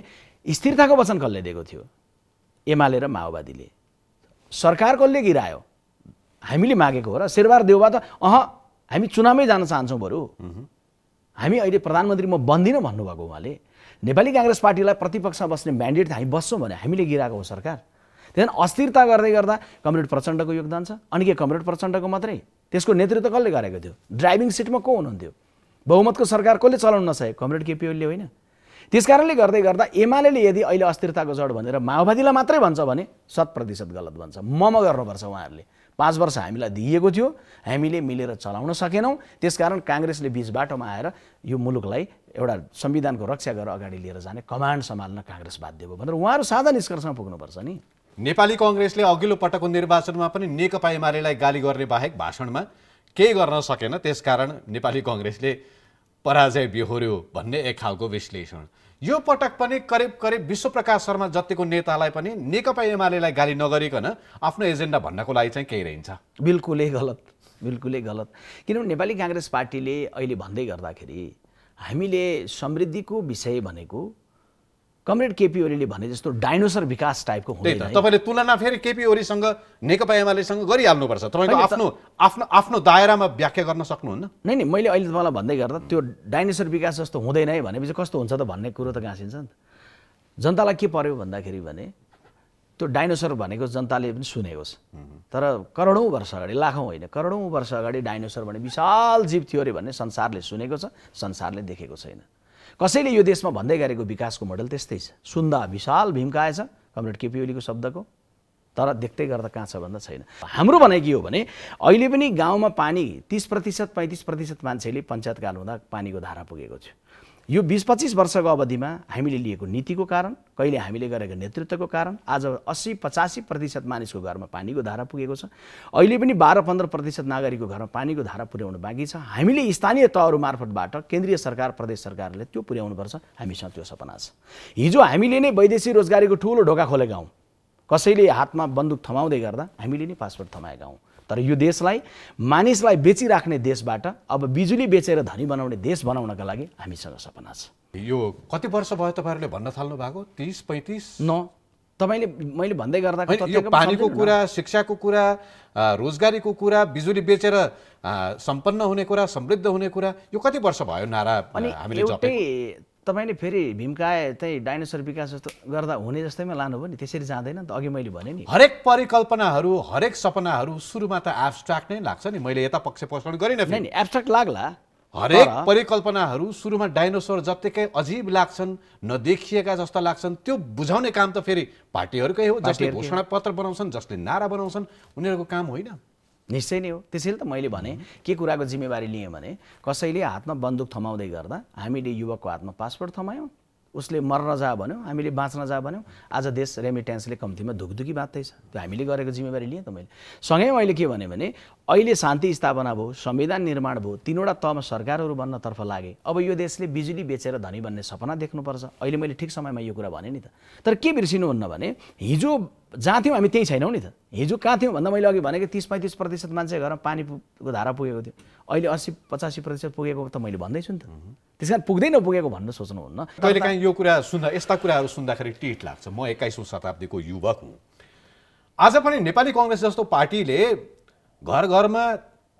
C: स्थिरताको वचन कसले दिएको थियो? एमाले र माओवादीले। सरकार कसले गिरायो? हामीले मागेको हो र शेरबहादुर देउवा त हामी चुनावमै जान चाहन्छौँ, बरु हामी अहिले प्रधानमन्त्री म बन्दिनँ भन्नुभएको उहाँले। नेपाली काङ्ग्रेस पार्टीलाई प्रतिपक्षमा बस्ने म्यान्डेट हामी बस्छौँ भने हामीले गिराएको हो सरकार। त्यहाँदेखि अस्थिरता गर्दै गर्दा कमरेड प्रचण्डको योगदान छ। अनि के कमरेड प्रचण्डको मात्रै? त्यसको नेतृत्व कसले गरेको थियो? ड्राइभिङ सिटमा को हुनुहुन्थ्यो? बहुमतको सरकार कसले चलाउन नसके? कमरेड केपी ओलीले होइन। त्यस कारणले गर्दै गर्दा एमाले यदि अहिले अस्थिरताको जड भनेर माओवादीलाई मात्रै भन्छ भने 100% गलत भन्छ। गर्नुपर्छ। उहाँहरूले 5 वर्ष हामीलाई दिएको थियो, हामीले मिलेर चलाउन सकेनौँ। त्यसकारण काङ्ग्रेसले बीच बाटोमा आएर यो मुलुकलाई एउटा संविधानको रक्षा गरेर अगाडि लिएर जाने कमान्ड सम्हाल्न काङ्ग्रेस बाध्य भयो भनेर उहाँहरू साझा निष्कर्षमा पुग्नुपर्छ नि।
A: नेपाली काङ्ग्रेसले अघिल्लो पटकको निर्वाचनमा पनि नेकपा एमालेलाई गाली गर्ने बाहेक भाषणमा केही गर्न सकेन, त्यसकारण नेपाली काङ्ग्रेसले पराजय बिहोर्यो भन्ने एक खालको विश्लेषण। यो पटक पनि करिब विश्वप्रकाश शर्मा जतिको नेतालाई पनि नेकपा एमालेलाई गाली नगरिकन आफ्नो एजेन्डा भन्नको लागि चाहिँ केही रहन्छ।
C: बिल्कुलै गलत। किनभने नेपाली काङ्ग्रेस पार्टीले अहिले भन्दै गर्दाखेरि हामीले समृद्धिको विषय भनेको कमरेड केपी ओलीले भने जस्तो डाइनोसर विकास टाइपको हुँदैन।
A: तपाईँले तुलना फेरि केपी ओलीसँग नेकपा एमालेसँग गरिहाल्नुपर्छ। तपाईँको आफ्नो दायरामा व्याख्या गर्न सक्नुहुन्न?
C: नै मैले अहिले तपाईँलाई भन्दै गर्दा त्यो डाइनोसर विकास जस्तो हुँदैन है भनेपछि कस्तो हुन्छ त भन्ने कुरो त गाँसिन्छ नि त। जनतालाई के पर्यो भन्दाखेरि भने त्यो डाइनोसर भनेको जनताले पनि सुनेको छ, तर करोडौँ वर्ष अगाडि, लाखौँ होइन करोडौँ वर्ष अगाडि डाइनोसर भने विशाल जीव थियो अरे भन्ने संसारले सुनेको छ, संसारले देखेको छैन। कसैले यो देशमा भन्दै गरेको विकासको मोडल त्यस्तै छ। सुन्दा विशाल भीमकाय छ कमरेड केपी ओलीको शब्दको, तर देख्दै गर्दा कहाँ छ भन्दा छैन। हाम्रो भनाइ के हो भने अहिले पनि गाउँमा पानी 30% 35% मान्छेले पञ्चायतकाल हुँदा पानीको धारा पुगेको थियो। यो 20-25 वर्षको अवधिमा हामीले लिएको नीतिको कारण, कहिले हामीले गरेको नेतृत्वको कारण आज 80-85% मानिसको घरमा पानीको धारा पुगेको छ। अहिले पनि 12-15% नागरिकको घरमा पानीको धारा पुर्याउनु बाँकी छ। हामीले स्थानीय तहहरू मार्फतबाट केन्द्रीय सरकार प्रदेश सरकारले त्यो पुर्याउनुपर्छ। हामीसँग त्यो सपना छ। हिजो हामीले नै वैदेशिक रोजगारीको ठुलो ढोका खोलेका हौँ। कसैले हातमा बन्दुक थमाउँदै गर्दा हामीले नै पासपोर्ट थमाएका हौँ। तर यो देशलाई मानिसलाई बेचिराख्ने देशबाट अब बिजुली बेचेर धनी बनाउने देश बनाउनका लागि हामीसँग सपना छ।
A: यो कति वर्ष भयो तपाईँहरूले भन्न थाल्नु भएको? 30-35?
C: तपाईले मैले भन्दै गर्दाको
A: यो
C: तथ्यको
A: पानीको कुरा, शिक्षाको कुरा, रोजगारीको कुरा, बिजुली बेचेर सम्पन्न हुने कुरा, समृद्ध हुने कुरा, यो कति वर्ष भयो नारा हामीले जपेको?
C: तपाईले फेरि भीमकाय चाहिँ डाइनोसर विकास जस्तो गर्दा हुने जस्तैमा लानुभयो नि, त्यसरी जाँदैन नि त। अघि मैले भने नि
A: हरेक परिकल्पनाहरू, हरेक सपनाहरू सुरुमा त एब्स्ट्र्याक्ट नै लाग्छ नि। मैले यता पक्ष पोषण गरिन,
C: नि एब्स्ट्र्याक्ट लाग्ला।
A: हरेक परिकल्पनाहरू सुरुमा डाइनोसर जत्तिकै अजीब लाग्छन्, नदेखिएका जस्ता लाग्छन्। त्यो बुझाउने काम त फेरि पार्टीहरूकै हो, जसले घोषणा पत्र बनाउँछन्, जसले नारा बनाउँछन्, उनीहरूको काम होइन।
C: निश्चय नै हो। त्यसैले त मैले भने के कुराको जिम्मेवारी लिएँ भने कसैले हातमा बन्दुक थमाउँदै गर्दा हामीले युवकको हातमा पासपोर्ट थमायौँ, उसले मर्न जा भन्यो, हामीले बाँच्न जा भन्यो। आज देश रेमिटेन्सले कम्तीमा धुकधुकी बाँच्दैछ, त्यो हामीले गरेको जिम्मेवारी लिएँ त मैले। सँगै मैले के भने अहिले शान्ति स्थापना भयो, संविधान निर्माण भयो, 3वटा तहमा सरकारहरू बन्नतर्फ लागे। अब यो देशले बिजुली बेचेर धनी बन्ने सपना देख्नुपर्छ। अहिले मैले ठिक समयमा यो कुरा भने नि त। तर के बिर्सिनुहुन्न भने हिजो जहाँ थियौँ हामी त्यही छैनौँ नि त। हिजो कहाँ थियौँ भन्दा मैले अघि भनेको 30-35% मान्छे घरमा पानीको धारा पुगेको थियो, अहिले 80-85% पुगेको त मैले भन्दैछु नि त। त्यस कारण पुग्दै नपुगेको भन्नु सोच्नुहुन्न।
A: कहिलेकाहीँ यो कुरा सुन्दा, यस्ता कुराहरू सुन्दाखेरि टिट लाग्छ। म 21औं शताब्दीको युवक हुँ। आज पनि नेपाली कङ्ग्रेस जस्तो पार्टीले घर घरमा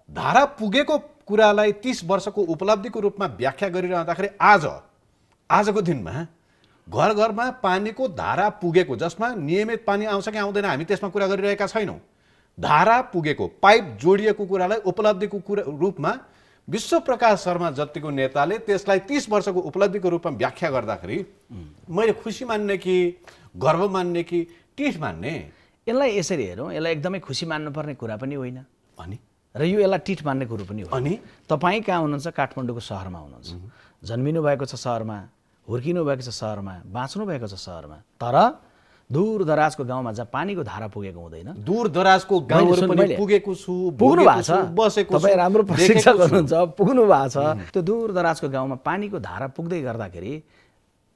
A: धारा पुगेको कुरालाई 30 वर्षको उपलब्धिको रूपमा व्याख्या गरिरहँदाखेरि आजको दिनमा घर घरमा पानीको धारा पुगेको, जसमा नियमित पानी आउँछ कि आउँदैन हामी त्यसमा कुरा गरिरहेका छैनौँ, धारा पुगेको, पाइप जोडिएको कुरालाई उपलब्धिको रूपमा विश्वप्रकाश शर्मा जतिको नेताले त्यसलाई 30 वर्षको उपलब्धिको रूपमा व्याख्या गर्दाखेरि मैले खुसी मान्ने कि गर्व मान्ने कि टिठ मान्ने?
C: यसलाई यसरी हेरौँ, यसलाई एकदमै खुसी मान्नुपर्ने कुरा पनि होइन
A: अनि
C: र यो यसलाई टिठ मान्ने कुरो पनि हो।
A: अनि
C: तपाईँ कहाँ हुनुहुन्छ? काठमाडौँको सहरमा हुनुहुन्छ, जन्मिनु भएको छ सहरमा, हुर्किनु भएको छ सहरमा, बाँच्नु भएको छ सहरमा, तर दूर दराजको गाउँमा जहाँ पानीको धारा पुगेको हुँदैन।
A: दूर दराजको गाउँहरू पनि पुगेको छु,
C: पुग्नु भएको छ,
A: बसेको छु,
C: तपाईँ राम्रो प्रशिक्षक हुनुहुन्छ, पुग्नु भएको छ। त्यो दूर दराजको गाउँमा पानीको धारा पुग्दै गर्दाखेरि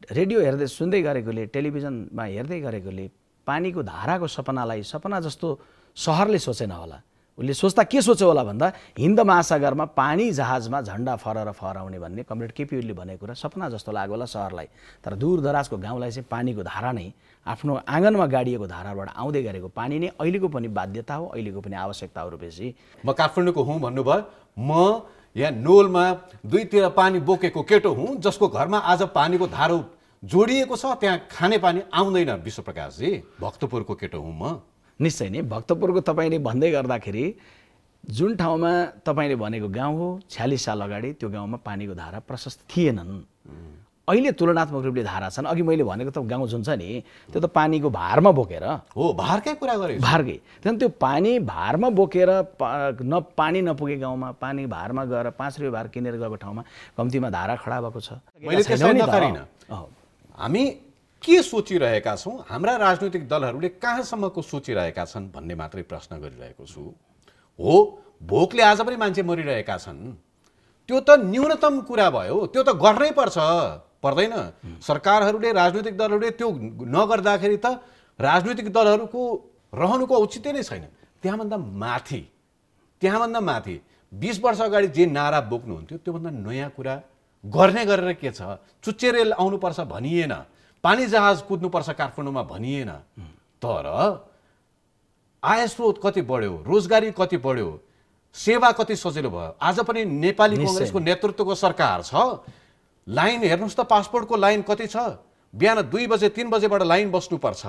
C: रेडियो हेर्दै सुन्दै गरेकोले, टेलिभिजनमा हेर्दै गरेकोले पानीको धाराको सपना जस्तो सहरले सोचेन होला। उसले सोच्दा के सोच्यो होला भन्दा हिन्द महासागरमा पानी जहाजमा झन्डा फहराउने भन्ने कमरेड केपी ओलीले भनेको कुरा सपना जस्तो लाग्यो होला सहरलाई। तर दूर दराजको गाउँलाई चाहिँ पानीको धारा नै, आफ्नो आँगनमा गाडिएको धाराबाट आउँदै गरेको पानी नै अहिलेको पनि बाध्यता हो, अहिलेको पनि आवश्यकता हो। रूपेशी
A: म काठमाडौँको हुँ भन्नुभयो, म यहाँ नोलमा दुईतिर पानी बोकेको केटो हुँ, जसको घरमा आज पानीको धारो जोडिएको छ, त्यहाँ खाने पानी आउँदैन। विश्वप्रकाशजी, भक्तपुरको केटो हुँ म।
C: निश्चय नै भक्तपुरको तपाईँले भन्दै गर्दाखेरि जुन ठाउँमा तपाईँले भनेको गाउँ हो, 46 साल अगाडि त्यो गाउँमा पानीको धारा प्रशस्त थिएनन्। अहिले तुलनात्मक रूपले धारा छन्। अघि मैले भनेको त गाउँ जुन छ नि, त्यो त पानीको भारमा बोकेर
A: हो, भारकै कुरा गरेँ,
C: भारकै। त्यहाँदेखि त्यो पानी भारमा बोकेर पानी नपुगे गाउँमा पानी भारमा गएर 5 रुपियाँ भार किनेर गएको ठाउँमा कम्तीमा धारा खडा भएको छ।
A: मैले त्यसलाई नकारिन। हामी के सोचिरहेका छौँ, हाम्रा राजनैतिक दलहरूले कहाँसम्मको सोचिरहेका छन् भन्ने मात्रै प्रश्न गरिरहेको छु। हो, भोकले आज पनि मान्छे मरिरहेका छन्, त्यो त न्यूनतम कुरा भयो, त्यो त गर्नै पर्दैन। सरकारहरूले, राजनैतिक दलहरूले त्यो नगर्दाखेरि त राजनैतिक दलहरूको रहनुको औचित्य नै छैन। त्यहाँभन्दा माथि 20 वर्ष अगाडि जे नारा बोक्नुहुन्थ्यो त्योभन्दा नयाँ कुरा गर्ने गरेर के छ? चुच्चे रेल आउनुपर्छ भनिएन, पानी जहाज कुद्नुपर्छ काठमाडौँमा भनिएन, तर आय स्रोत कति बढ्यो, रोजगारी कति बढ्यो, सेवा कति सजिलो भयो। आज पनि नेपाली कङ्ग्रेसको नेतृत्वको सरकार छ। लाइन हेर्नुहोस् त, पासपोर्टको लाइन कति छ? बिहान 2 बजे 3 बजेबाट लाइन बस्नुपर्छ।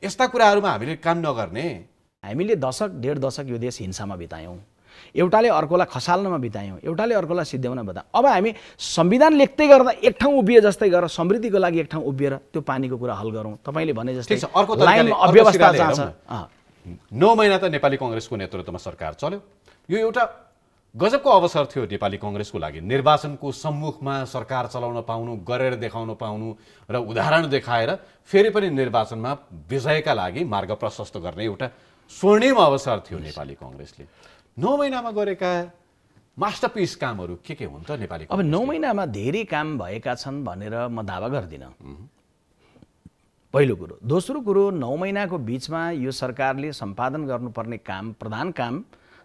A: यस्ता कुराहरूमा हामीले काम नगर्ने?
C: हामीले दशक 1.5 दशक यो देश हिंसामा बितायौँ, एउटाले अर्कोलाई खसाल्नमा बितायौँ, एउटाले अर्कोलाई सिद्ध्याउन बितायौँ। अब हामी संविधान लेख्दै गर्दा एक ठाउँ उभिए जस्तै गरेर समृद्धिको लागि एक ठाउँ उभिएर त्यो पानीको कुरा हल गरौँ। तपाईँले भने जस्तै लाइनमा अव्यवस्था जहाँ छ।
A: 9 महिना त नेपाली कङ्ग्रेसको नेतृत्वमा सरकार चल्यो। यो एउटा गजबको अवसर थियो नेपाली कङ्ग्रेसको लागि। निर्वाचनको सम्मुखमा सरकार चलाउन पाउनु, गरेर देखाउन पाउनु र उदाहरण देखाएर फेरि पनि निर्वाचनमा विजयका लागि मार्ग प्रशस्त गर्ने एउटा स्वर्णिम अवसर थियो नेपाली कङ्ग्रेसले। 9 महिनामा गरेका मास्टरपिस कामहरू के हुन् त नेपाली?
C: अब 9 महिनामा धेरै काम भएका छन् भनेर म दावा गर्दिनँ, पहिलो कुरो। दोस्रो कुरो, 9 महिनाको बिचमा यो सरकारले सम्पादन गर्नुपर्ने काम, प्रधान काम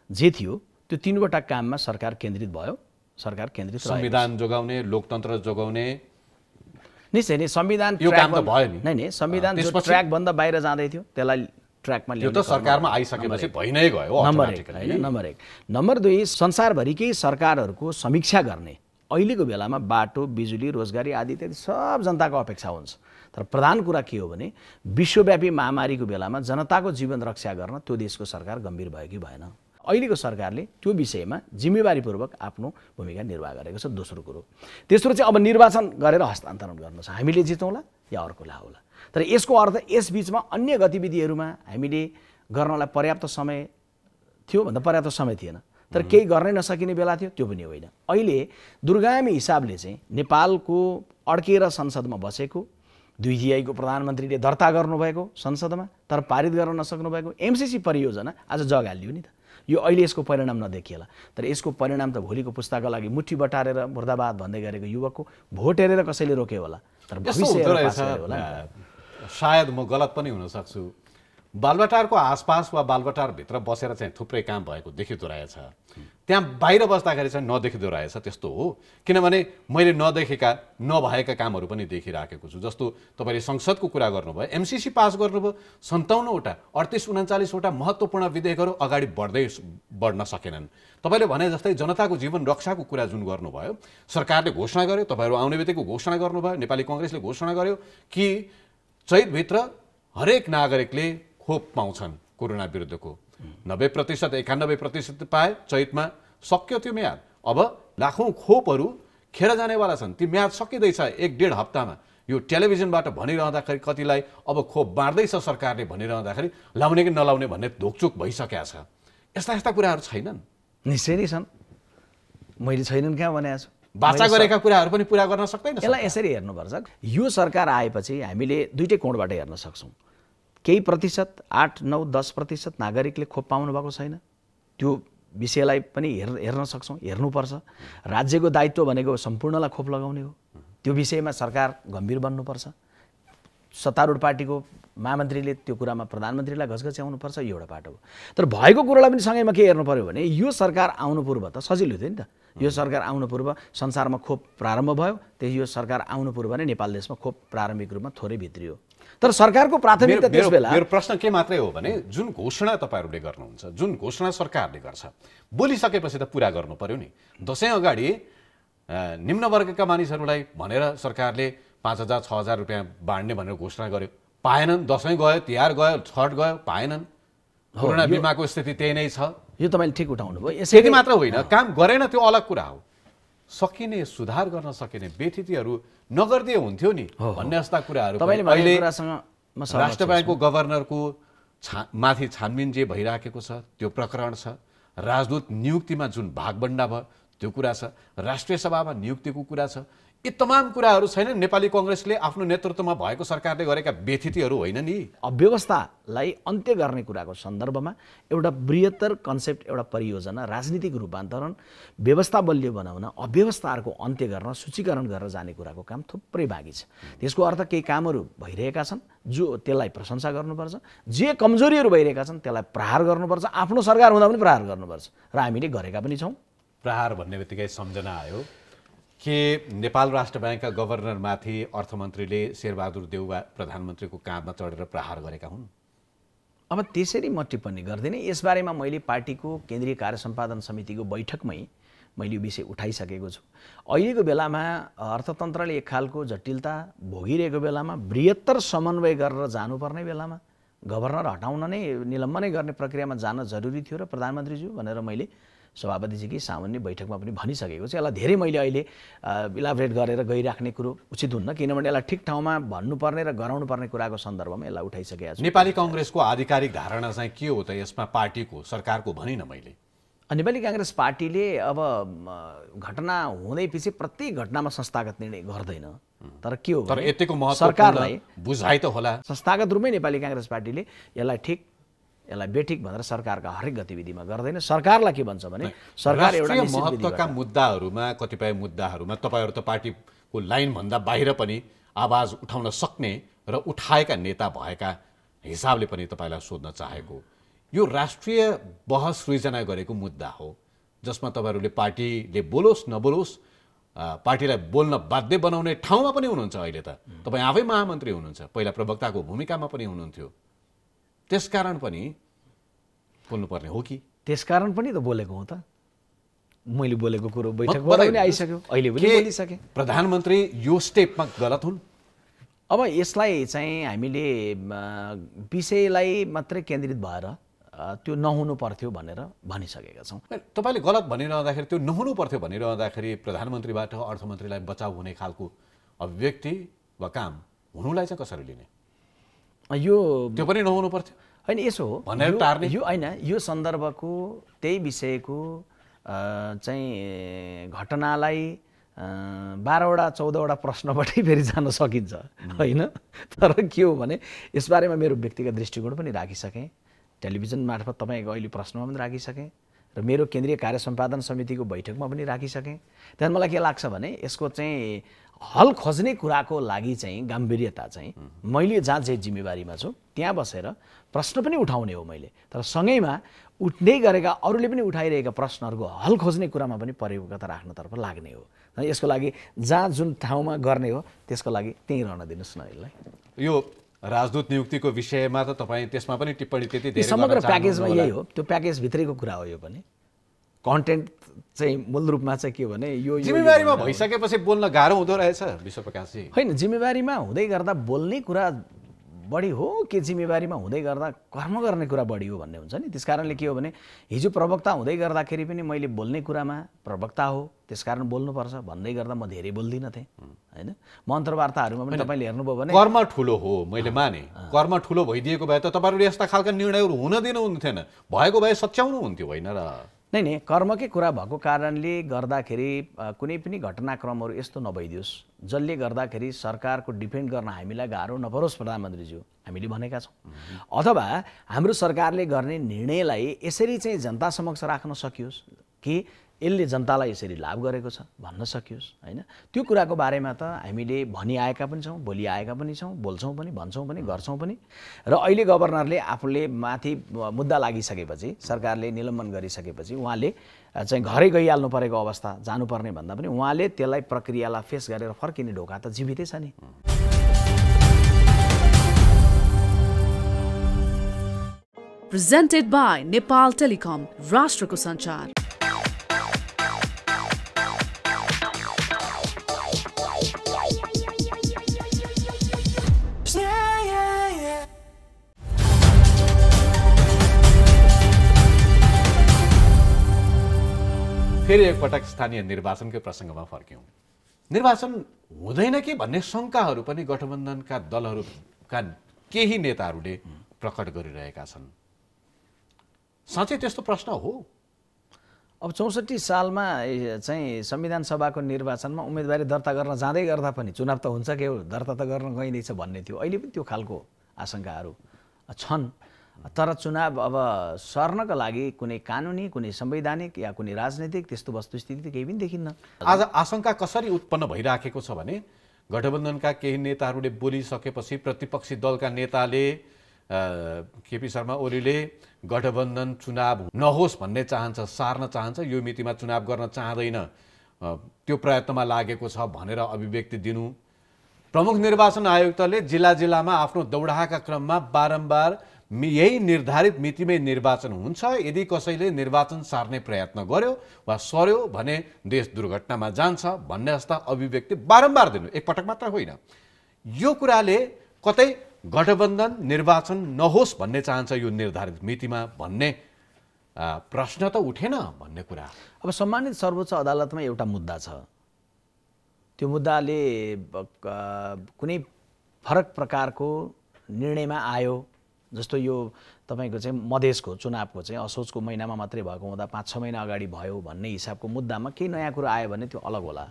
C: जे थियो त्यो 3वटा काममा सरकार केन्द्रित भयो। सरकार केन्द्रित,
A: संविधान जोगाउने, लोकतन्त्र जोगाउने,
C: निश्चय नै संविधान
A: यो काम त भयो नि।
C: नै संविधान जो ट्र्याकभन्दा बाहिर जाँदै थियो त्यसलाई ट्र्याकमा ल्याउने,
A: यो त सरकारमा आइसकेपछि भइ नै गयो अटोमेटिकली।
C: नम्बर 1। नम्बर 2, संसारभरिकै सरकारहरूको समीक्षा गर्ने अहिलेको बेलामा बाटो, बिजुली, रोजगारी आदि इत्यादि सब जनताको अपेक्षा हुन्छ। तर प्रधान कुरा के हो भने विश्वव्यापी महामारीको बेलामा जनताको जीवन रक्षा गर्न त्यो देशको सरकार गम्भीर भयो कि भएन। अहिलेको सरकारले त्यो विषयमा जिम्मेवारीपूर्वक आफ्नो भूमिका निर्वाह गरेको छ। दोस्रो कुरो, तेस्रो चाहिँ अब निर्वाचन गरेर हस्तान्तरण गर्नु छ, हामीले जितौँला या अर्कोले आउला। तर यसको अर्थ यस बीचमा अन्य गतिविधिहरूमा हामीले गर्नलाई पर्याप्त समय थियो भन्दा पर्याप्त समय थिएन, तर केही गर्नै नसकिने बेला थियो, त्यो पनि होइन। अहिले दूरगामी हिसाबले चाहिँ नेपालको अड्केर संसदमा बसेको 2/3 प्रधानमन्त्रीले दर्ता गर्नुभएको संसदमा तर पारित गर्न नसक्नु भएको एमसीसी परियोजना आज जगालियो नि त। यो अहिले यसको परिणाम नदेखिएला, तर यसको परिणाम त भोलिको पुस्ताका लागि मुठी बटारेर मुर्दाबाद भन्दै गरेको युवकको भोट हेरेर कसैले रोक्यो होला, तर भविष्य होला।
A: सायद म गलत पनि हुन सक्छु, बालबटारको आसपास वा बालबटारभित्र बसेर चाहिँ थुप्रै काम भएको देखिँदो रहेछ, त्यहाँ बाहिर बस्दाखेरि चाहिँ नदेखिँदो रहेछ। त्यस्तो हो, किनभने मैले नदेखेका नभएका कामहरू पनि देखिराखेको छु। जस्तो तपाईँले संसदको कुरा गर्नुभयो, एमसीसी पास गर्नुभयो, 57वटा 38-39वटा महत्त्वपूर्ण विधेयकहरू अगाडि बढ्न सकेनन्। तपाईँले भने जस्तै जनताको जीवन रक्षाको कुरा जुन गर्नुभयो, सरकारले घोषणा गर्यो, तपाईँहरू आउने बित्तिकै घोषणा गर्नुभयो, नेपाली काङ्ग्रेसले घोषणा गर्यो कि चैतभित्र हरेक नागरिकले खोप पाउँछन् कोरोना विरुद्धको। 90%, 91% पाए, चैतमा सक्यो त्यो म्याद। अब लाखौँ खोपहरू खेर जानेवाला छन्, ती म्याद सकिँदैछ 1-1.5 हप्तामा। यो टेलिभिजनबाट भनिरहँदाखेरि कतिलाई अब खोप बाँड्दैछ सरकारले भनिरहँदाखेरि लाउने कि नलाउने भन्ने धोकचुक भइसकेका छ। यस्ता कुराहरू छैनन्?
C: निश्चय नै छन्, मैले छैनन् कहाँ भनेको छु।
A: बाचा गरेका कुराहरू पनि पुरा गर्न सक्दैन।
C: यसलाई यसरी हेर्नुपर्छ, यो सरकार आएपछि हामीले दुईटै कोणबाट हेर्न सक्छौँ। केही प्रतिशत 8-9-10% नागरिकले खोप पाउनु भएको छैन, त्यो विषयलाई पनि हेर्न सक्छौँ, हेर्नुपर्छ। राज्यको दायित्व भनेको सम्पूर्णलाई खोप लगाउने हो, त्यो विषयमा सरकार गम्भीर बन्नुपर्छ। सत्तारूढ पार्टीको महामन्त्रीले त्यो कुरामा प्रधानमन्त्रीलाई घचघच्याउनुपर्छ, यो एउटा बाटो हो। तर भएको कुरालाई पनि सँगैमा के हेर्नु पर्यो भने यो सरकार आउनु पूर्व त सजिलो थियो नि त। यो सरकार आउनु पूर्व संसारमा खोप प्रारम्भ भयो, त्यही यो सरकार आउनु पूर्व नै नेपाल देशमा खोप प्रारम्भिक रूपमा थोरै भित्रियो। तर सरकारको प्राथमिकता त्यसबेला
A: मेरो प्रश्न के मात्रै हो भने जुन घोषणा तपाईँहरूले गर्नुहुन्छ, जुन घोषणा सरकारले गर्छ, बोलिसकेपछि त पुरा गर्नु पर्यो नि। दसैँ अगाडि निम्न वर्गका मानिसहरूलाई भनेर सरकारले 5,000-6,000 रुपियाँ बाँड्ने भनेर घोषणा गर्यो, पाएनन्। दसैँ गयो, तिहार गयो, छठ गयो, पाएनन्। कोरोना बिमाको स्थिति त्यही नै छ।
C: यो तपाईँले ठिक उठाउनु भयो।
A: त्यति मात्र होइन, काम गरेन त्यो अलग कुरा हो। सकिने सुधार गर्न सकिने व्यतिथिहरू नगर्दिए हुन्थ्यो नि भन्ने जस्ता कुराहरू अहिले राष्ट्र ब्याङ्कको गभर्नरको माथि छानबिन जे भइराखेको छ त्यो प्रकरण छ। राजदूत नियुक्तिमा जुन भागबण्डा भयो त्यो कुरा छ। राष्ट्रिय सभामा नियुक्तिको कुरा छ। यी तमाम कुराहरू छैनन्। नेपाली काङ्ग्रेसले आफ्नो नेतृत्वमा भएको सरकारले गरेका व्यतिथिहरू होइन नि।
C: अव्यवस्थालाई अन्त्य गर्ने कुराको सन्दर्भमा एउटा बृहत्तर कन्सेप्ट, एउटा परियोजना, राजनीतिक रूपान्तरण, व्यवस्था बलियो बनाउन, अव्यवस्थाहरूको अन्त्य गर्न, सूचीकरण गरेर जाने कुराको काम थुप्रै बाँकी छ। त्यसको अर्थ केही कामहरू भइरहेका छन् जो त्यसलाई प्रशंसा गर्नुपर्छ, जे कमजोरीहरू भइरहेका छन् त्यसलाई प्रहार गर्नुपर्छ। आफ्नो सरकार हुँदा पनि प्रहार गर्नुपर्छ र हामीले गरेका पनि छौँ।
A: प्रहार भन्ने बित्तिकै सम्झना आयो कि नेपाल राष्ट्र ब्याङ्कका गभर्नरमाथि अर्थमन्त्रीले शेरबहादुर देउवा प्रधानमन्त्रीको काँधमा चढेर प्रहार गरेका हुन्।
C: अब त्यसरी म टिप्पणी गर्दिनँ। यसबारेमा मैले पार्टीको केन्द्रीय कार्य सम्पादन समितिको बैठकमै मैले यो विषय उठाइसकेको छु। अहिलेको बेलामा अर्थतन्त्रले एक खालको जटिलता भोगिरहेको बेलामा बृहत्तर समन्वय गरेर जानुपर्ने बेलामा गभर्नर हटाउन नै, निलम्बनै गर्ने प्रक्रियामा जान जरुरी थियो र प्रधानमन्त्रीज्यू भनेर मैले सभापतिजीकै सामान्य बैठकमा पनि भनिसकेको छु। यसलाई धेरै मैले अहिले इलाबरेट गरेर गइराख्ने कुरो उचित हुन्न, किनभने यसलाई ठिक ठाउँमा भन्नुपर्ने र गराउनु पर्ने कुराको सन्दर्भमा यसलाई उठाइसकेको छु।
A: नेपाली काङ्ग्रेसको आधिकारिक धारणा चाहिँ के हो त यसमा? पार्टीको, सरकारको भनिनँ मैले।
C: नेपाली काङ्ग्रेस पार्टीले अब घटना हुँदै पछि प्रत्येक घटनामा संस्थागत निर्णय गर्दैन, तर के हो,
A: तर यतिको महत्त्वपूर्ण
C: सरकारलाई
A: बुझाइ त होला।
C: संस्थागत रूपमै नेपाली काङ्ग्रेस पार्टीले यसलाई ठिक, यसलाई बेठिक भनेर सरकारका हरेक गतिविधिमा गर्दैन। सरकारलाई के भन्छ भने सरकार एउटा निश्चित
A: महत्त्वका मुद्दाहरूमा, कतिपय मुद्दाहरूमा तपाईँहरू त पार्टीको लाइनभन्दा बाहिर पनि आवाज उठाउन सक्ने र उठाएका नेता भएका हिसाबले पनि तपाईँलाई सोध्न चाहेको, यो राष्ट्रिय बहस सृजना गरेको मुद्दा हो जसमा तपाईँहरूले पार्टीले बोलोस् नबोलोस् पार्टीलाई बोल्न बाध्य बनाउने ठाउँमा पनि हुनुहुन्छ अहिले त। तपाईँ आफै महामन्त्री हुनुहुन्छ, पहिला प्रवक्ताको भूमिकामा पनि हुनुहुन्थ्यो, त्यसकारण पनि बोल्नुपर्ने हो कि?
C: त्यसकारण पनि त बोलेको हो त। मैले बोलेको कुरो बैठकबाट पनि आइसक्यो, अहिले पनि बोलिसकेँ।
A: प्रधानमन्त्री यो स्टेपमा गलत हुन्?
C: अब यसलाई चाहिँ हामीले विषयलाई मात्रै केन्द्रित भएर त्यो नहुनु पर्थ्यो भनेर भनिसकेका छौँ।
A: तपाईँले गलत भनिरहँदाखेरि, त्यो नहुनु पर्थ्यो भनिरहँदाखेरि प्रधानमन्त्रीबाट अर्थमन्त्रीलाई बचाउ हुने खालको अभिव्यक्ति वा काम हुनुलाई चाहिँ कसरी लिने?
C: यो
A: त्यो पनि नहुनु पर्थ्यो
C: होइन, यसो हो
A: भनेर टार्ने?
C: यो होइन, यो सन्दर्भको त्यही विषयको चाहिँ घटनालाई 12वटा 14वटा प्रश्नबाटै फेरि जान सकिन्छ होइन। तर के हो भने यसबारेमा मेरो व्यक्तिगत दृष्टिकोण पनि राखिसकेँ, टेलिभिजन मार्फत तपाईँको अहिले प्रश्नमा पनि राखिसकेँ र मेरो केन्द्रीय कार्य सम्पादन समितिको बैठकमा पनि राखिसकेँ। त्यहाँदेखि मलाई के लाग्छ भने यसको चाहिँ हल खोज्ने कुराको लागि चाहिँ गाम्भीर्यता चाहिँ मैले जहाँ जे जिम्मेवारीमा छु त्यहाँ बसेर प्रश्न पनि उठाउने हो मैले, तर सँगैमा उठ्दै गरेका अरूले पनि उठाइरहेका प्रश्नहरूको हल खोज्ने कुरामा पनि परिपक्वता राख्नतर्फ लाग्ने हो। यसको लागि जहाँ जुन ठाउँमा गर्ने हो त्यसको लागि त्यहीँ रहन दिनुहोस् न। यसलाई
A: यो राजदूत नियुक्तिको विषयमा त तपाईँ त्यसमा पनि टिप्पणी त्यति धेरै
C: समग्र प्याकेजमा यही हो, त्यो प्याकेजभित्रैको कुरा हो। यो पनि कन्टेन्ट चाहिँ मूल रूपमा चाहिँ के हो भने यो
A: जिम्मेवारीमा भइसकेपछि बोल्न गाह्रो हुँदो रहेछ विश्वप्रकाशजी।
C: होइन, जिम्मेवारीमा हुँदै गर्दा बोल्ने कुरा बढी हो कि जिम्मेवारीमा हुँदै गर्दा कर्म गर्ने कुरा बढी हो भन्ने हुन्छ नि। त्यस कारणले के हो भने हिजो प्रवक्ता हुँदै गर्दाखेरि पनि मैले बोल्ने कुरामा प्रवक्ता हो त्यसकारण बोल्नुपर्छ भन्दै गर्दा म धेरै बोल्दिनँ थिएँ होइन। म अन्तर्वार्ताहरूमा पनि तपाईँले हेर्नुभयो भने
A: कर्म ठुलो हो, मैले माने कर्म ठुलो भइदिएको भए त तपाईँहरूले यस्ता खालका निर्णयहरू हुन दिनुहुन्थेन, भएको भए सच्याउनु हुन्थ्यो होइन र?
C: नै कर्मकै कुरा भएको कारणले गर्दाखेरि कुनै पनि घटनाक्रमहरू यस्तो नभइदियोस् जसले गर्दाखेरि सरकारको डिफेन्ड गर्न हामीलाई गाह्रो नपरोस् प्रधानमन्त्रीज्यू, हामीले भनेका छौँ। अथवा हाम्रो सरकारले गर्ने निर्णयलाई यसरी चाहिँ जनता समक्ष राख्न सकियोस् कि यसले जनतालाई यसरी लाभ गरेको छ भन्न सकियोस् होइन। त्यो कुराको बारेमा त हामीले भनिआएका पनि छौँ, बोलिआएका पनि छौँ, बोल्छौँ पनि, भन्छौँ पनि, गर्छौँ पनि। र अहिले गभर्नरले आफूले माथि मुद्दा लागिसकेपछि, सरकारले निलम्बन गरिसकेपछि उहाँले चाहिँ घरै गइहाल्नु परेको अवस्था जानुपर्ने भन्दा पनि उहाँले त्यसलाई प्रक्रियालाई फेस गरेर फर्किने ढोका त जीवितै छ नि।
D: Presented by Nepal Telecom, राष्ट्रको सञ्चार।
A: फेरि एकपटक स्थानीय निर्वाचनकै प्रसङ्गमा फर्क्यौँ। निर्वाचन हुँदैन कि भन्ने शङ्काहरू पनि गठबन्धनका दलहरूका केही नेताहरूले प्रकट गरिरहेका छन्। साँच्चै त्यस्तो प्रश्न हो?
C: अब 64 सालमा चाहिँ संविधान सभाको निर्वाचनमा उम्मेदवारी दर्ता गर्न जाँदै गर्दा पनि चुनाव त हुन्छ के हो, दर्ता त गर्न गइँदैछ भन्ने थियो। अहिले पनि त्यो खालको आशंकाहरू छन्। तर चुनाव अब सर्नका लागि कुनै कानुनी, कुनै संवैधानिक या कुनै राजनीतिक त्यस्तो वस्तुस्थिति केही पनि देखिन्न।
A: आज आशंका कसरी उत्पन्न भइराखेको छ भने गठबन्धनका केही नेताहरूले बोलिसकेपछि प्रतिपक्षी दलका नेताले केपी शर्मा ओलीले गठबन्धन चुनाव नहोस् भन्ने चाहन्छ, सार्न चाहन्छ, यो मितिमा चुनाव गर्न चाहँदैन, त्यो प्रयत्नमा लागेको छ भनेर अभिव्यक्ति दिनु। प्रमुख निर्वाचन आयुक्तले जिल्ला जिल्लामा आफ्नो दौडाहाका क्रममा बारम्बार यही निर्धारित मितिमै निर्वाचन हुन्छ, यदि कसैले निर्वाचन सार्ने प्रयत्न गर्यो वा सर्यो भने देश दुर्घटनामा जान्छ भन्ने जस्ता अभिव्यक्ति बारम्बार दिनु, एकपटक मात्र होइन। यो कुराले कतै गठबन्धन निर्वाचन नहोस् भन्ने चाहन्छ यो निर्धारित मितिमा भन्ने प्रश्न त उठेन भन्ने कुरा।
C: अब सम्मानित सर्वोच्च अदालतमा एउटा मुद्दा छ, त्यो मुद्दाले कुनै फरक प्रकारको निर्णयमा आयो। जस्तो यो तपाईँको चाहिँ मधेसको चुनावको चाहिँ असोजको महिनामा मात्रै भएको हुँदा 5-6 महिना अगाडि भयो भन्ने हिसाबको मुद्दामा केही नयाँ कुरा आयो भने त्यो अलग होला।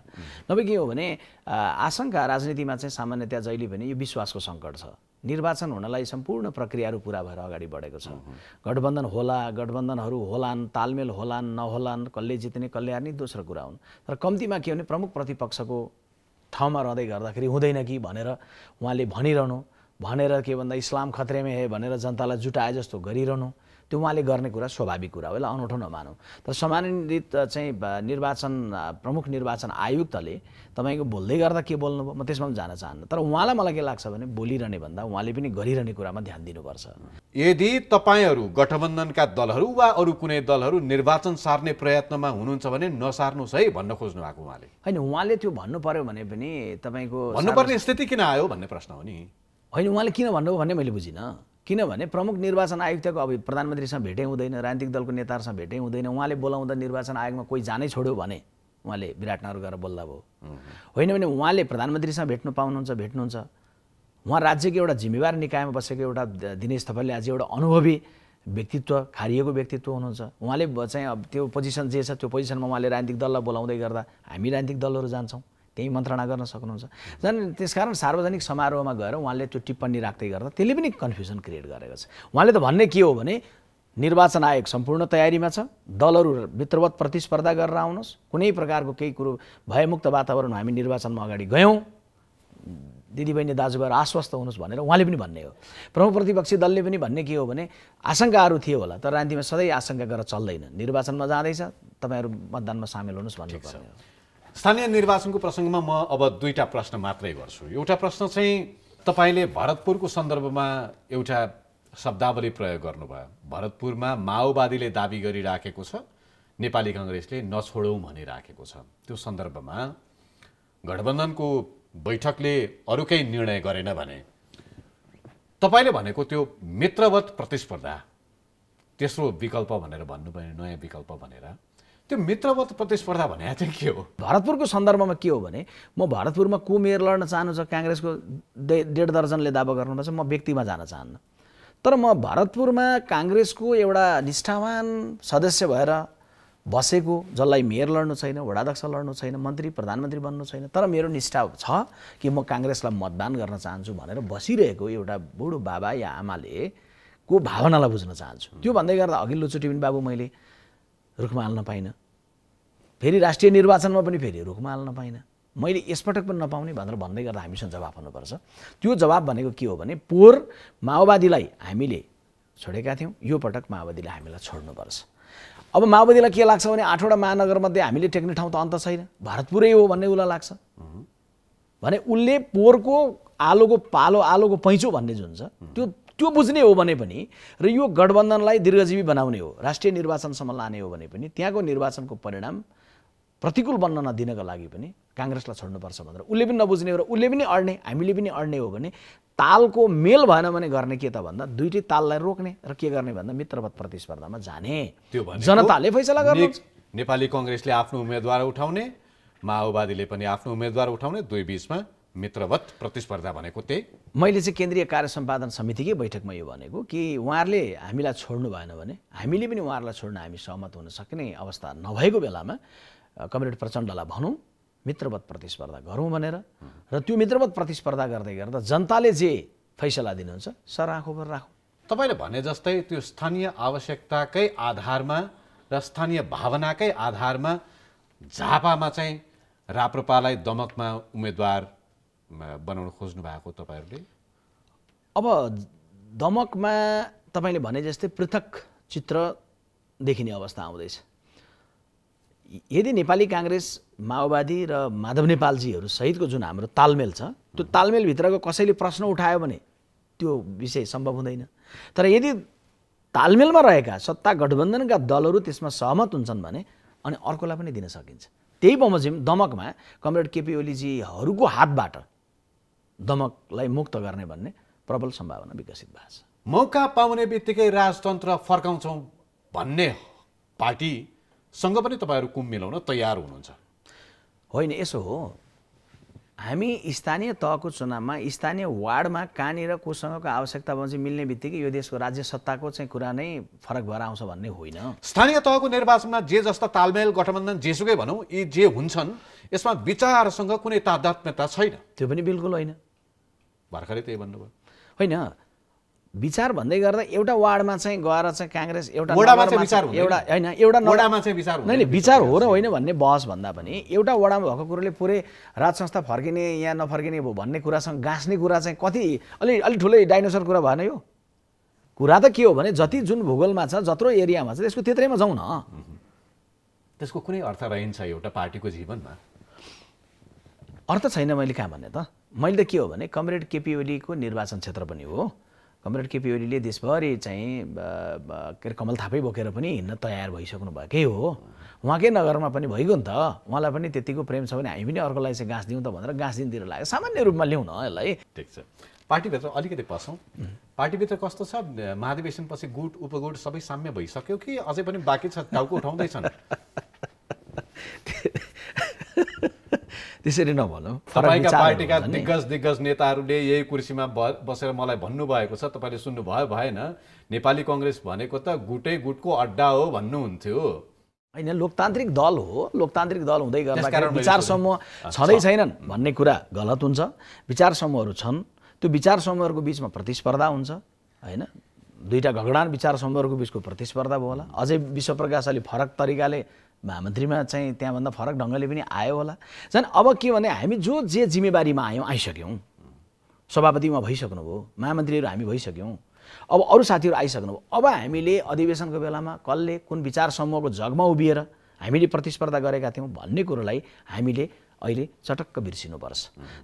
C: नभए के हो भने आशंका राजनीतिमा चाहिँ सामान्यतया जहिले पनि यो विश्वासको सङ्कट छ। निर्वाचन हुनलाई सम्पूर्ण प्रक्रियाहरू पुरा भएर अगाडि बढेको छ। गठबन्धन होला, गठबन्धनहरू होलान्, तालमेल होलान् नहोलान्, कसले जित्ने कसले हार्ने दोस्रो कुरा हुन्। तर कम्तीमा के भने प्रमुख प्रतिपक्षको ठाउँमा रहँदै गर्दाखेरि हुँदैन कि भनेर उहाँले भनिरहनु, भनेर के भन्दा इस्लाम खतरे में है भनेर जनतालाई जुटाए जस्तो गरिरहनु, त्यो उहाँले गर्ने कुरा स्वाभाविक कुरा हो, यसलाई अनौठो नमानौँ। तर सम्मानित चाहिँ प्रमुख निर्वाचन आयुक्तले तपाईँको बोल्दै गर्दा के बोल्नुभयो म त्यसमा पनि जान चाहन्न। तर उहाँलाई मलाई के लाग्छ भने बोलिरहने भन्दा उहाँले पनि गरिरहने कुरामा ध्यान दिनुपर्छ।
A: यदि तपाईँहरू गठबन्धनका दलहरू वा अरू कुनै दलहरू निर्वाचन सार्ने प्रयत्नमा हुनुहुन्छ भने नसार्नुहोस् है भन्न खोज्नु भएको उहाँले।
C: होइन, उहाँले त्यो भन्नु पर्यो भने पनि तपाईँको
A: भन्नुपर्ने स्थिति किन आयो भन्ने प्रश्न हो नि।
C: होइन, उहाँले किन भन्नुभयो भन्ने मैले बुझिनँ। किनभने प्रमुख निर्वाचन आयुक्तको अब प्रधानमन्त्रीसँग भेटै हुँदैन, राजनीतिक दलको नेताहरूसँग भेटै हुँदैन, उहाँले बोलाउँदा निर्वाचन आयोगमा कोही जानै छोड्यो भने उहाँले विराटनगर गएर बोल्दा भयो। होइन भने उहाँले प्रधानमन्त्रीसँग भेट्नु पाउनुहुन्छ, भेट्नुहुन्छ। उहाँ राज्यको एउटा जिम्मेवार निकायमा बसेको एउटा दिनेश थपलिया आज एउटा अनुभवी व्यक्तित्व, खारिएको व्यक्तित्व हुनुहुन्छ। उहाँले चाहिँ अब त्यो पोजिसन जे छ त्यो पोजिसनमा उहाँले राजनीतिक दललाई बोलाउँदै गर्दा हामी राजनीतिक दलहरू जान्छौँ, त्यही मन्त्रणा गर्न सक्नुहुन्छ। त्यसकारण सार्वजनिक समारोहमा गएर उहाँले त्यो टिप्पणी राख्दै गर्दा त्यसले पनि कन्फ्युजन क्रिएट गरेको छ। उहाँले त भन्ने के हो भने निर्वाचन आयोग सम्पूर्ण तयारीमा छ, दलहरू भित्रवत प्रतिस्पर्धा गरेर आउनुहोस्, कुनै प्रकारको केही कुरो भयमुक्त वातावरणमा हामी निर्वाचनमा अगाडि गयौँ, दिदीबहिनी दाजुभाइहरू आश्वस्त हुनुहोस् भनेर उहाँले पनि भन्ने हो। प्रमुख प्रतिपक्षी दलले पनि भन्ने के हो भने आशंकाहरू थियो होला, तर राजनीतिमा सधैँ आशंका गरेर चल्दैन, निर्वाचनमा जाँदैछ तपाईँहरू मतदानमा सामेल हुनुहोस् भन्नुपर्ने हो।
A: स्थानीय निर्वाचनको प्रसङ्गमा म अब दुईटा प्रश्न मात्रै गर्छु। एउटा प्रश्न चाहिँ तपाईँले भरतपुरको सन्दर्भमा एउटा शब्दावली प्रयोग गर्नुभयो। भरतपुरमा माओवादीले दाबी गरिराखेको छ, नेपाली काङ्ग्रेसले नछोडौँ भनिराखेको छ। त्यो सन्दर्भमा गठबन्धनको बैठकले अरू केही निर्णय गरेन भने तपाईँले भनेको त्यो मित्रवत प्रतिस्पर्धा तेस्रो विकल्प भनेर भन्नुभयो, नयाँ विकल्प भनेर, त्यो मित्रवत प्रतिस्पर्धा भने चाहिँ के हो?
C: भरतपुरको सन्दर्भमा के हो भने म भरतपुरमा को मेयर लड्न चाहनु छ, काङ्ग्रेसको 1.5 दर्जनले दावा गर्नुपर्छ, म व्यक्तिमा जान चाहन्न। तर म भरतपुरमा काङ्ग्रेसको एउटा निष्ठावान सदस्य भएर बसेको, जसलाई मेयर लड्नु छैन, वडाध्यक्ष लड्नु छैन, मन्त्री प्रधानमन्त्री बन्नु छैन, तर मेरो निष्ठा छ कि म काङ्ग्रेसलाई मतदान गर्न चाहन्छु भनेर बसिरहेको एउटा बुढो बाबा या आमाले को भावनालाई बुझ्न चाहन्छु। त्यो भन्दै गर्दा अघिल्लोचोटि पनि बाबु मैले रुखमा हाल्न पाइनँ, फेरि राष्ट्रिय निर्वाचनमा पनि फेरि रुखमा हाल्न पाइनँ, मैले यसपटक पनि नपाउने भनेर भन्दै गर्दा हामीसँग जवाफ हुनुपर्छ। त्यो जवाब भनेको के हो भने पोहोर माओवादीलाई हामीले छोडेका थियौँ, यो पटक माओवादीले हामीलाई छोड्नुपर्छ। अब माओवादीलाई के लाग्छ भने 8वटा महानगरमध्ये हामीले टेक्ने ठाउँ त अन्त छैन, भरतपुरै हो भन्ने उसलाई लाग्छ भने उसले पोहोरको आलोको पालो, आलोको पैँचो भन्ने जुन छ त्यो बुझ्ने हो भने पनि र यो गठबन्धनलाई दीर्घजीवी बनाउने हो, राष्ट्रिय निर्वाचनसम्म लाने हो भने पनि त्यहाँको निर्वाचनको परिणाम प्रतिकूल बन्न नदिनको लागि पनि काङ्ग्रेसलाई छोड्नुपर्छ भनेर उसले पनि नबुझ्ने हो र उसले पनि अड्ने, हामीले पनि अड्ने हो भने तालको मेल भएन भने गर्ने के त भन्दा दुईटै ताललाई रोक्ने र के गर्ने भन्दा मित्रवत प्रतिस्पर्धामा जाने।
A: त्यो भने
C: जनताले फैसला गर्नु।
A: नेपाली काङ्ग्रेसले आफ्नो उम्मेदवार उठाउने, माओवादीले पनि आफ्नो उम्मेदवार उठाउने, दुई बीचमा मित्रवत प्रतिस्पर्धा भनेको त्यही। मैले
C: चाहिँ केन्द्रीय कार्य सम्पादन समितिकै बैठकमा यो भनेको कि उहाँहरूले हामीलाई छोड्नु भएन भने हामीले पनि उहाँहरूलाई छोड्न हामी सहमत हुन सक्ने अवस्था नभएको बेलामा कमरेड प्रचण्डलाई भनौँ मित्रवत प्रतिस्पर्धा गरौँ भनेर, र त्यो मित्रवत प्रतिस्पर्धा गर्दै गर्दा जनताले जे फैसला दिनुहुन्छ सर आँखो पर राखौँ।
A: तपाईँले भने जस्तै त्यो स्थानीय आवश्यकताकै आधारमा र स्थानीय भावनाकै आधारमा झापामा चाहिँ राप्रपालाई दमकमा उम्मेदवार बनाउन खोज्नु भएको तपाईँहरूले?
C: अब दमकमा तपाईँले भने जस्तै पृथक चित्र देखिने अवस्था आउँदैछ। यदि नेपाली काङ्ग्रेस, माओवादी र माधव नेपालजीहरू सहितको जुन हाम्रो तालमेल छ त्यो तालमेलभित्रको कसैले प्रश्न उठायो भने त्यो विषय सम्भव हुँदैन। तर यदि तालमेलमा रहेका सत्ता गठबन्धनका दलहरू त्यसमा सहमत हुन्छन् भने अनि अर्कोलाई पनि दिन सकिन्छ। त्यही बमोजिम दमकमा कमरेड केपी ओलीजीहरूको हातबाट दमकलाई मुक्त गर्ने भन्ने प्रबल सम्भावना विकसित भएको छ।
A: मौका पाउने बित्तिकै राजतन्त्र फर्काउँछौँ भन्ने पार्टीसँग पनि तपाईँहरू कुम मिलाउन तयार हुनुहुन्छ?
C: होइन, यसो हो, हामी स्थानीय तहको चुनावमा स्थानीय वार्डमा कहाँनिर कोसँगको आवश्यकता बन्छ मिल्ने बित्तिकै यो देशको राज्य सत्ताको चाहिँ कुरा नै फरक भएर आउँछ भन्ने होइन।
A: स्थानीय तहको निर्वाचनमा जे जस्ता तालमेल गठबन्धन जेसुकै भनौँ यी जे हुन्छन् यसमा विचारसँग कुनै तादात्म्यता छैन?
C: त्यो पनि बिल्कुल होइन।
A: भर्खरै त्यही भन्नुभयो।
C: होइन, विचार भन्दै गर्दा एउटा वार्डमा चाहिँ गएर चाहिँ काङ्ग्रेस एउटा विचार हो र होइन भन्ने बहस भन्दा पनि एउटा वडामा भएको कुरोले पुरै राज संस्था फर्किने या नफर्किने भन्ने कुरासँग गाँस्ने कुरा चाहिँ कति अलि ठुलै डाइनोसर कुरा भएन? यो कुरा त के हो भने जति जुन भूगोलमा छ जत्रो एरियामा छ त्यसको त्यत्रैमा जाउँ न।
A: त्यसको कुनै अर्थ रहन्छ एउटा पार्टीको जीवनमा?
C: अर्थ छैन। मैले कहाँ भने त मैले त के हो भने कमरेड केपी ओलीको निर्वाचन क्षेत्र पनि हो। कमरेड केपी ओलीले देशभरि चाहिँ के अरे कमल थापै बोकेर पनि हिँड्न तयार भइसक्नु भएकै हो। उहाँकै नगरमा पनि भइगयो नि त। उहाँलाई पनि त्यतिको प्रेम छ भने हामी पनि अर्कोलाई चाहिँ घाँस दिउँ त भनेर घाँस दिनतिर लाग्यो। सामान्य रूपमा ल्याउँ न यसलाई।
A: ठिक छ, पार्टीभित्र अलिकति पसौँ। पार्टीभित्र कस्तो छ? महाधिवेशनपछि गुट उपगुट सबै साम्य भइसक्यो कि अझै पनि बाँकी छ, टाउको उठाउँदैछन्?
C: त्यसरी नभनौँ।
A: तपाईँका पार्टीका दिग्गज नेताहरूले यही कुर्सीमा बसेर मलाई भन्नुभएको छ, तपाईँले सुन्नुभयो भएन? नेपाली कङ्ग्रेस भनेको त गुटै गुटको अड्डा हो भन्नुहुन्थ्यो।
C: होइन, लोकतान्त्रिक दल हो। लोकतान्त्रिक दल हुँदै गर्दाखेरि विचार समूह छँदै छैनन् भन्ने कुरा गलत हुन्छ। विचार समूहहरू छन्, त्यो विचार समूहहरूको बिचमा प्रतिस्पर्धा हुन्छ होइन। दुईटा घगडान विचार समूहहरूको बिचको प्रतिस्पर्धा भयो होला। अझै विश्वप्रकाश अलि फरक तरिकाले महामन्त्रीमा चाहिँ त्यहाँभन्दा फरक ढङ्गले पनि आयो होला। झन् अब के भने हामी जे जिम्मेवारीमा आइसक्यौँ, सभापतिमा भइसक्नुभयो, महामन्त्रीहरू हामी भइसक्यौँ, अब अरू साथीहरू आइसक्नुभयो। अब हामीले अधिवेशनको बेलामा कसले कुन विचार समूहको जगमा उभिएर हामीले प्रतिस्पर्धा गरेका थियौँ भन्ने कुरोलाई हामीले अहिले चटक्क बिर्सिनुपर्छ।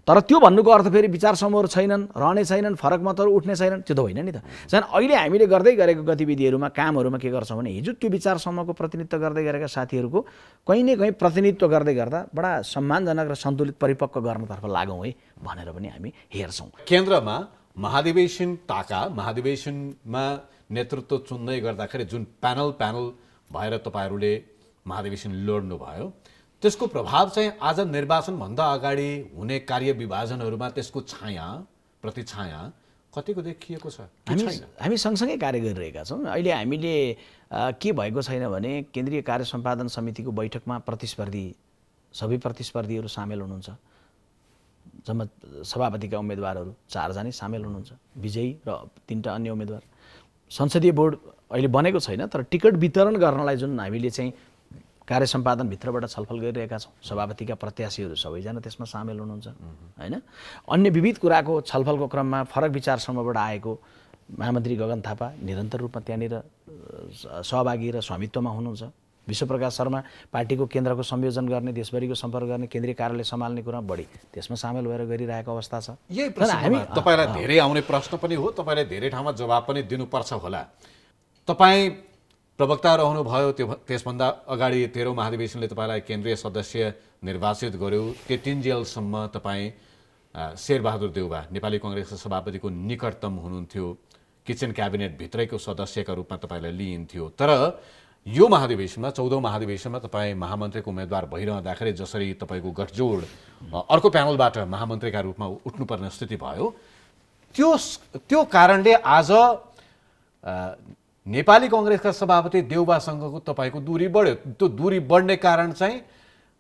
C: तर त्यो भन्नुको अर्थ फेरि विचार समूहहरू छैनन्, रहने छैनन्, फरक मतहरू उठ्ने छैनन्, त्यो त होइन नि त। झन् अहिले हामीले गर्दै गरेको गतिविधिहरूमा कामहरूमा के गर्छौँ भने हिजो त्यो विचार समूहको प्रतिनिधित्व गर्दै गरेका साथीहरूको कहीँ न कहीँ प्रतिनिधित्व गर्दै गर्दा बडा सम्मानजनक र सन्तुलित परिपक्व गर्नतर्फ लागौँ है भनेर पनि हामी हेर्छौँ।
A: केन्द्रमा महाधिवेशनमा नेतृत्व चुन्दै गर्दाखेरि जुन प्यानल भएर तपाईँहरूले महाधिवेशन लड्नुभयो, त्यसको प्रभाव चाहिँ आज निर्वाचनभन्दा अगाडि हुने कार्य विभाजनहरूमा त्यसको प्रतिछाया कतिको देखिएको छ?
C: हामी सँगसँगै कार्य गरिरहेका छौँ। अहिले हामीले के भएको छैन भने केन्द्रीय कार्य सम्पादन समितिको बैठकमा सबै प्रतिस्पर्धीहरू सामेल हुनुहुन्छ। जम्मा सभापतिका उम्मेदवारहरू 4 जना सामेल हुनुहुन्छ, विजयी र 3टा अन्य उम्मेदवार। संसदीय बोर्ड अहिले बनेको छैन, तर टिकट वितरण गर्नलाई जुन हामीले चाहिँ कार्य सम्पादनभित्रबाट छलफल गरिरहेका छौँ, सभापतिका प्रत्याशीहरू सबैजना त्यसमा सामेल हुनुहुन्छ होइन। अन्य विविध कुराको छलफलको क्रममा फरक विचार समूहबाट आएको महामन्त्री गगन थापा निरन्तर रूपमा त्यहाँनिर सहभागी र स्वामित्वमा हुनुहुन्छ। विश्वप्रकाश शर्मा पार्टीको केन्द्रको संयोजन गर्ने, देशभरिको सम्पर्क गर्ने, केन्द्रीय कार्यालय सम्हाल्ने कुरा बढी त्यसमा सामेल भएर गरिरहेको अवस्था छ।
A: यही प्रश्न तपाईँलाई धेरै आउने प्रश्न पनि हो, तपाईँले धेरै ठाउँमा जवाब पनि दिनुपर्छ होला। तपाईँ प्रवक्ता रहनुभयो, त्यसभन्दा अगाडि 13औं महाधिवेशनले तपाईँलाई केन्द्रीय सदस्य निर्वाचित गर्यो। त्यतिन्जेलसम्म तपाईँ शेरबहादुर देउवा नेपाली कङ्ग्रेसका सभापतिको निकटतम हुनुहुन्थ्यो, किचन क्याबिनेटभित्रैको सदस्यका रूपमा तपाईँलाई लिइन्थ्यो। तर यो महाधिवेशनमा 14औं महाधिवेशनमा तपाईँ महामन्त्रीको उम्मेदवार भइरहँदाखेरि जसरी तपाईँको गठजोड अर्को प्यानलबाट महामन्त्रीका रूपमा उठ्नुपर्ने स्थिति भयो, त्यो कारणले आज नेपाली कङ्ग्रेसका सभापति देउवासँगको तपाईँको दूरी बढ्यो। त्यो दूरी बढ्ने कारण चाहिँ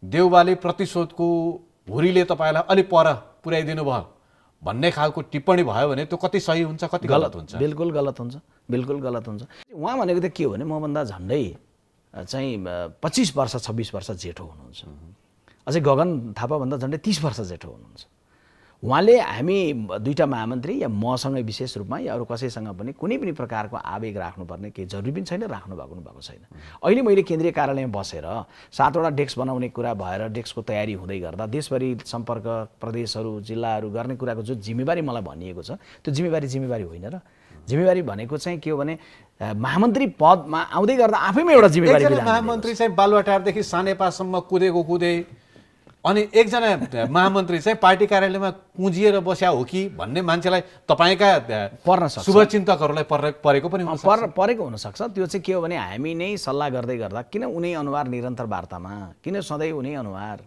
A: देउवाले प्रतिशोधको हुरीले तपाईँलाई अलि पर पुर्याइदिनु भयो भन्ने खालको टिप्पणी भयो भने त्यो कति सही हुन्छ, कति गलत हुन्छ?
C: बिल्कुल गलत हुन्छ, बिल्कुल गलत हुन्छ। उहाँ भनेको त के हो भने मभन्दा झन्डै चाहिँ 25 वर्ष 26 वर्ष जेठो हुनुहुन्छ। अझै गगन थापाभन्दा झन्डै 30 वर्ष जेठो हुनुहुन्छ। उहाँले हामी दुईटा महामन्त्री या मसँगै विशेष रूपमा या अरू कसैसँग पनि कुनै पनि प्रकारको आवेग राख्नुपर्ने केही जरुरी पनि छैन, राख्नु भएको छैन। अहिले मैले केन्द्रीय कार्यालयमा बसेर 7वटा डेस्क बनाउने कुरा भएर डेस्कको तयारी हुँदै गर्दा देशभरि सम्पर्क प्रदेशहरू जिल्लाहरू गर्ने कुराको जो जिम्मेवारी मलाई भनिएको छ, त्यो जिम्मेवारी होइन र। जिम्मेवारी भनेको चाहिँ के हो भने महामन्त्री पदमा आउँदै गर्दा आफैमा एउटा जिम्मेवारी।
A: महामन्त्री चाहिँ बालुवाटारदेखि सानेपासम्म कुदेको अनि एकजना महामन्त्री चाहिँ पार्टी कार्यालयमा कुँजिएर बस्या हो कि भन्ने मान्छेलाई तपाईँका
C: पर्न सक्छ,
A: शुभचिन्तकहरूलाई परेको पनि
C: परेको हुनसक्छ। त्यो चाहिँ के हो भने हामी नै सल्लाह गर्दै गर्दा किन उनी अनुहार निरन्तर वार्तामा, किन सधैँ उनी अनुहार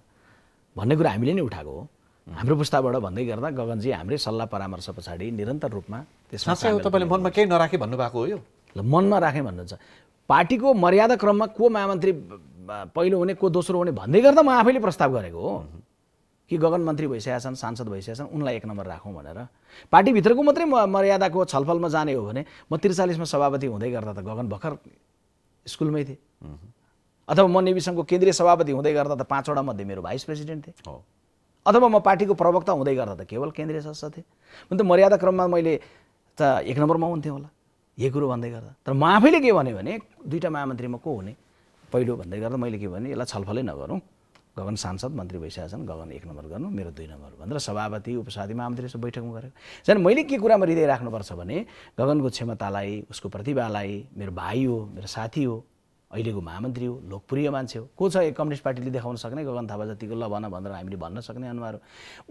C: भन्ने कुरा हामीले नै उठाएको हो। हाम्रो पुस्ताबाट भन्दै गर्दा गगनजी हाम्रै सल्लाह परामर्श पछाडि निरन्तर रूपमा त्यसमा
A: तपाईँले मनमा केही नराखे भन्नुभएको हो? यो
C: मनमा राखेँ भन्नुहुन्छ। पार्टीको मर्यादा क्रममा को महामन्त्री पहिलो हुने, को दोस्रो हुने भन्दै गर्दा म आफैले प्रस्ताव गरेको हो कि गगन मन्त्री भइसकेका छन्, सांसद भइसकेका छन्, उनलाई 1 नम्बर राखौँ भनेर। पार्टीभित्रको मात्रै मर्यादाको छलफलमा जाने हो भने म 43मा सभापति हुँदै गर्दा त गगन भर्खर स्कुलमै थिए, अथवा म नेविसङ्घको केन्द्रीय सभापति हुँदै गर्दा त 5वटा मध्ये मेरो भाइस प्रेसिडेन्ट थिए, अथवा म पार्टीको प्रवक्ता हुँदै गर्दा त केवल केन्द्रीय सदस्य थिए। भने त मर्यादा क्रममा मैले त 1 नम्बरमा हुन्थेँ होला। यही कुरो भन्दै गर्दा। तर म आफैले के भन्यो भने दुईटा महामन्त्रीमा को हुने पहिलो भन्दै गर्दा मैले के भने यसलाई छलफलै नगरौँ, गगन सांसद मन्त्री भइसकेका छन्, गगन 1 नम्बर गर्नु, मेरो 2 नम्बर भनेर सभापति उपसभापति महामन्त्रीसँग बैठकमा गरेको। झन् मैले के कुरामा हृदय राख्नुपर्छ भने गगनको क्षमतालाई, उसको प्रतिभालाई, मेरो भाइ हो, मेरो साथी हो, अहिलेको महामन्त्री हो, लोकप्रिय मान्छे हो, को छ कम्युनिस्ट पार्टीले देखाउन सक्ने गगन थापा जतिको ल भन भनेर हामीले भन्न सक्ने अनुहार हो।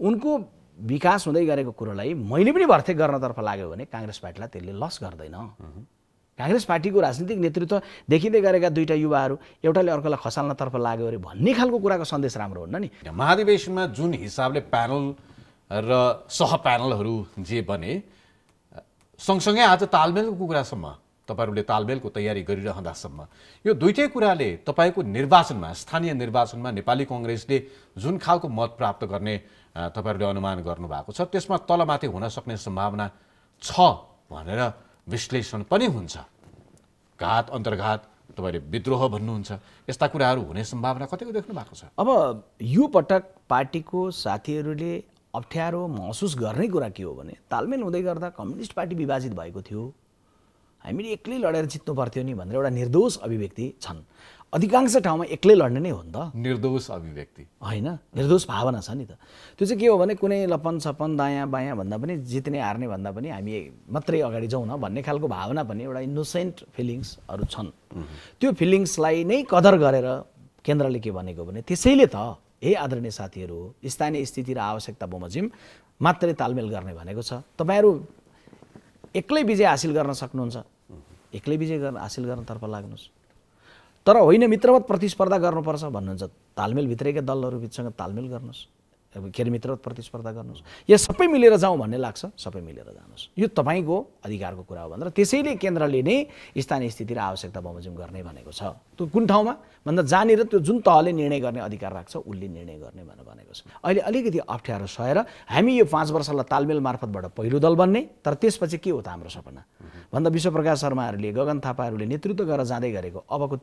C: उनको विकास हुँदै गरेको कुरोलाई मैले पनि भर्थे गर्नतर्फ लाग्यो भने काङ्ग्रेस पार्टीलाई त्यसले लस गर्दैन। काङ्ग्रेस पार्टीको राजनीतिक नेतृत्व देखिँदै गरेका दुईटा युवाहरू एउटाले अर्कोलाई खसाल्नतर्फ लाग्यो अरे भन्ने खालको कुराको सन्देश राम्रो हुन्न नि।
A: महाधिवेशनमा जुन हिसाबले प्यानल र सह प्यानलहरू जे बने, सँगसँगै आज तालमेलको कुरासम्म तपाईहरूले तालमेलको तयारी गरिरहँदासम्म यो दुईटै कुराले तपाईँको निर्वाचनमा, स्थानीय निर्वाचनमा नेपाली कङ्ग्रेसले जुन खालको मत प्राप्त गर्ने तपाईँहरूले अनुमान गर्नुभएको छ त्यसमा तलमाथि हुन सक्ने सम्भावना छ भनेर विश्लेषण पनि हुन्छ। घात अन्तर्घात, तपाईँले विद्रोह भन्नुहुन्छ, यस्ता कुराहरू हुने सम्भावना कतिको देख्नु भएको छ?
C: अब यो पटक पार्टीको साथीहरूले अप्ठ्यारो महसुस गर्ने कुरा के हो भने तालमेल हुँदै गर्दा कम्युनिस्ट पार्टी विभाजित भएको थियो, हामीले एक्लै लडेर जित्नु पर्थ्यो नि भनेर एउटा निर्दोष अभिव्यक्ति छन्। अधिकांश ठाउँमा एक्लै लड्ने नै हो नि त।
A: निर्दोष अभिव्यक्ति
C: होइन, निर्दोष भावना छ नि त। त्यो चाहिँ के हो भने कुनै लपन छपन दायाँ बायाँ भन्दा पनि जित्ने हार्ने भन्दा पनि हामी मात्रै अगाडि जाउँ न भन्ने खालको भावना पनि एउटा इनोसेन्ट फिलिङ्सहरू छन्। त्यो फिलिङ्सलाई नै कदर गरेर केन्द्रले के भनेको भने त्यसैले त हे आदरणीय साथीहरू, स्थानीय स्थिति र आवश्यकता बमोजिम मात्रै तालमेल गर्ने भनेको छ। तपाईँहरू एक्लै विजय हासिल गर्न सक्नुहुन्छ, एक्लै विजय हासिल गर्नतर्फ लाग्नुहोस्, तर होइन मित्रवत प्रतिस्पर्धा गर्नुपर्छ भन्नुहुन्छ, तालमेलभित्रैका दलहरूसँग तालमेल गर्नुहोस्, के अरे मित्रवत प्रतिस्पर्धा गर्नुहोस्, या सबै मिलेर जाउँ भन्ने लाग्छ सबै मिलेर जानुहोस्, यो तपाईँको अधिकारको कुरा हो भनेर त्यसैले केन्द्रले नै स्थानीय स्थिति र आवश्यकता बमोजिम गर्ने भनेको छ। त्यो कुन ठाउँमा भन्दा जहाँनिर त्यो जुन तहले निर्णय गर्ने अधिकार राख्छ उसले निर्णय गर्ने भनेर भनेको छ। अहिले अलिकति अप्ठ्यारो सहेर हामी यो 5 वर्षलाई तालमेल मार्फतबाट पहिलो दल बन्ने, तर त्यसपछि के हो त हाम्रो सपना भन्दा विश्वप्रकाश शर्माहरूले, गगन थापाहरूले नेतृत्व गरेर जाँदै गरेको अबको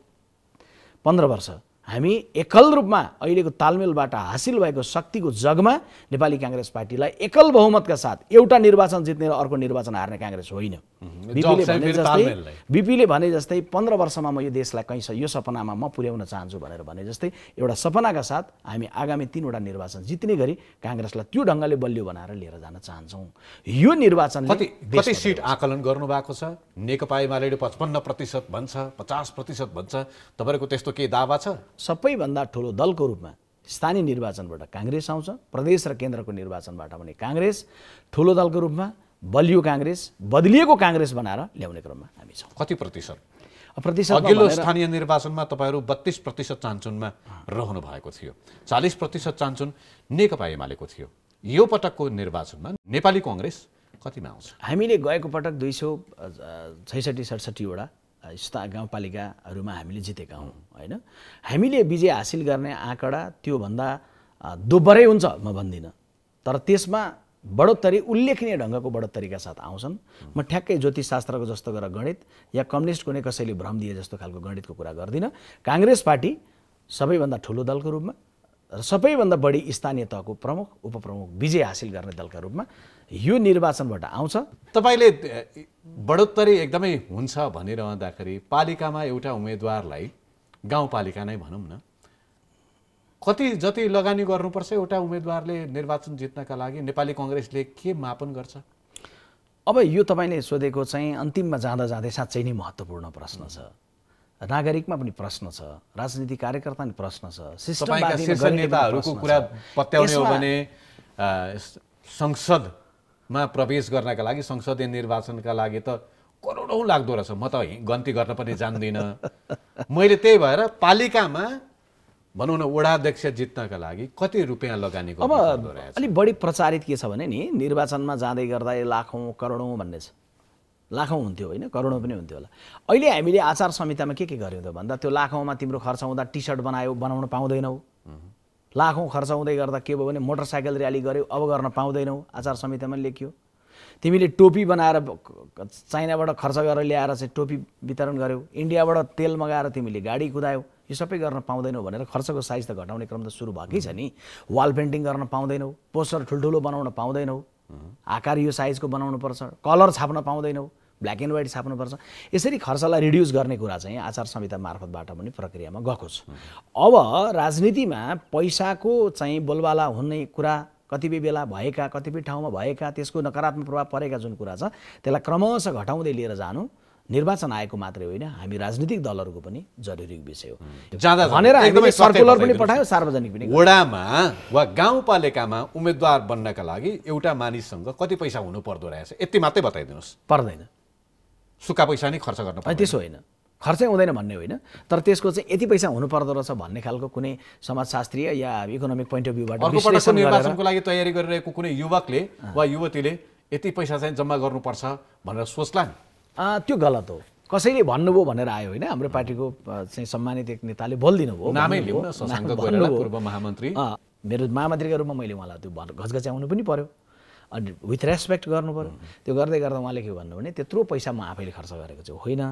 C: 15 वर्ष हामी एकल रूपमा अहिलेको तालमेलबाट हासिल भएको शक्तिको जगमा नेपाली काङ्ग्रेस पार्टीलाई एकल बहुमतका साथ एउटा निर्वाचन जित्ने र अर्को निर्वाचन हार्ने काङ्ग्रेस होइन। बिपीले भने जस्तै 15 वर्षमा म यो देशलाई कहीँ यो सपनामा म पुर्याउन चाहन्छु भनेर भने जस्तै एउटा सपनाका साथ हामी आगामी 3वटा निर्वाचन जित्ने गरी काङ्ग्रेसलाई त्यो ढङ्गले बलियो बनाएर लिएर जान चाहन्छौँ। यो निर्वाचनले
A: कति सिट आकलन गर्नुभएको छ? नेकपा एमाले 55% भन्छ, 50% भन्छ, तपाईँको त्यस्तो केही दावा छ?
C: सबैभन्दा ठुलो दलको रूपमा स्थानीय निर्वाचनबाट काङ्ग्रेस आउँछ, प्रदेश र केन्द्रको निर्वाचनबाट पनि काङ्ग्रेस ठुलो दलको रूपमा बलियो काङ्ग्रेस, बदलिएको काङ्ग्रेस बनाएर ल्याउने क्रममा हामी छौँ।
A: कति प्रतिशत?
C: अघिल्लो
A: स्थानीय निर्वाचनमा तपाईँहरू 32% चान्चुनमा रहनु भएको थियो, 40% चान्चुन नेकपा एमालेको थियो। यो पटकको निर्वाचनमा नेपाली कङ्ग्रेस कतिमा आउँछ? हामीले
C: गएको पटक 266-67 वटा गाउँपालिकाहरूमा हामीले जितेका हौँ होइन। हामीले विजय हासिल गर्ने आँकडा त्योभन्दा दोब्बरै हुन्छ म भन्दिनँ, तर त्यसमा बढोत्तरी उल्लेखनीय ढङ्गको बढोत्तरीका साथ आउँछन्। म ठ्याक्कै ज्योतिषशास्त्रको जस्तो गरेर गणित या कम्युनिस्ट कुनै कसैले भ्रम दिए जस्तो खालको गणितको कुरा गर्दिनँ। काङ्ग्रेस पार्टी सबैभन्दा ठुलो दलको रूपमा र सबैभन्दा बढी स्थानीय तहको प्रमुख उपप्रमुख विजय हासिल गर्ने दलका रूपमा यो निर्वाचनबाट आउँछ।
A: तपाईँले बढोत्तरी एकदमै हुन्छ भनिरहँदाखेरि पालिकामा एउटा उम्मेदवारलाई, गाउँपालिका नै भनौँ न, जति लगानी गर्नुपर्छ एउटा उम्मेदवारले निर्वाचन जित्नका लागि नेपाली कङ्ग्रेसले के मापन गर्छ?
C: अब यो तपाईँले सोधेको चाहिँ अन्तिममा जाँदा जाँदै साँच्चै नै महत्त्वपूर्ण प्रश्न छ। नागरिकमा पनि प्रश्न छ, राजनीतिक कार्यकर्ता पनि प्रश्न छ,
A: नेताहरूको कुरा पत्याउने हो भने संसदमा प्रवेश गर्नका लागि, संसदीय निर्वाचनका लागि त करोडौँ लाग्दो रहेछ। म त गन्ती गर्न पनि जान्दिनँ। मैले त्यही भएर पालिकामा भनौँ न वडाध्यक्ष जित्नका लागि कति रुपियाँ लगानी गर्नुपर्दो रहेछ?
C: अलिक बढी प्रचारित के छ भने नि निर्वाचनमा जाँदै गर्दा लाखौँ करोडौँ भन्ने छ। लाखौँ हुन्थ्यो होइन, करोडौँ पनि हुन्थ्यो होला। अहिले हामीले आचार संहितामा के गर्यौँ त भन्दा त्यो लाखौँमा तिम्रो खर्च हुँदा टी सर्ट बनाउन पाउँदैनौ, लाखौँ खर्च हुँदै गर्दा के भयो भने मोटरसाइकल र्याली गऱ्यौ, अब गर्न पाउँदैनौ, आचार संहितामा लेखियो। तिमीले टोपी बनाएर चाइनाबाट खर्च गरेर ल्याएर चाहिँ टोपी वितरण गर्यौ, इन्डियाबाट तेल मगाएर तिमीले गाडी कुदायौ, यो सबै गर्न पाउँदैनौ भनेर खर्चको साइज त घटाउने क्रम त सुरु भएकै छ नि। वाल पेन्टिङ गर्न पाउँदैनौ, पोस्टर ठुल्ठुलो बनाउन पाउँदैनौ, आकार यो साइजको बनाउनु पर्छ, कलर छाप्न पाउँदैनौ, ब्ल्याक एन्ड व्हाइट छाप्नुपर्छ। यसरी खर्चलाई रिड्युस गर्ने कुरा चाहिँ आचार संहिता मार्फतबाट पनि प्रक्रियामा गएको छ। अब राजनीतिमा पैसाको चाहिँ बोलबाला हुने कुरा कतिपय बेला भएका, कतिपय ठाउँमा भएका, त्यसको नकारात्मक प्रभाव परेका जुन कुरा छ त्यसलाई क्रमशः घटाउँदै लिएर जानु निर्वाचन आयोगको मात्रै होइन, हामी राजनीतिक दलहरूको पनि जरुरी विषय हो भनेर हामीले सर्कुलर पनि पठायो, सार्वजनिक पनि।
A: वडामा वा गाउँपालिकामा उम्मेदवार बन्नका लागि एउटा मानिससँग कति पैसा हुनु पर्दो रहेछ यति मात्रै बताइदिनुहोस्।
C: पर्दैन,
A: सुक्खा पैसा नै खर्च गर्न पर्दैन।
C: त्यसो होइन, खर्चै हुँदैन भन्ने होइन, तर त्यसको चाहिँ यति पैसा हुनु पर्दो रहेछ भन्ने खालको कुनै समाजशास्त्रीय या इकोनोमिक पोइन्ट अफ भ्यूबाट
A: विश्लेषण निर्वाचनको लागि तयारी गरिरहेको कुनै युवकले वा युवतीले यति पैसा चाहिँ जम्मा गर्नुपर्छ भनेर सोच्ला नि,
C: त्यो गलत हो। कसैले भन्नुभयो भनेर आयो होइन, हाम्रो पार्टीको चाहिँ सम्मानित एक नेताले बोलिदिनु भयो,
A: नामै लिउँ न, शशाङ्क कोइराला पूर्व महामन्त्री।
C: मेरो महामन्त्रीका रूपमा मैले उहाँलाई त्यो घचघच्याउनु पनि पर्यो, अनि विथ रेस्पेक्ट गर्नु पर्यो। त्यो गर्दै गर्दा उहाँले के भन्नु भने त्यत्रो पैसा म आफैले खर्च गरेको चाहिँ होइन,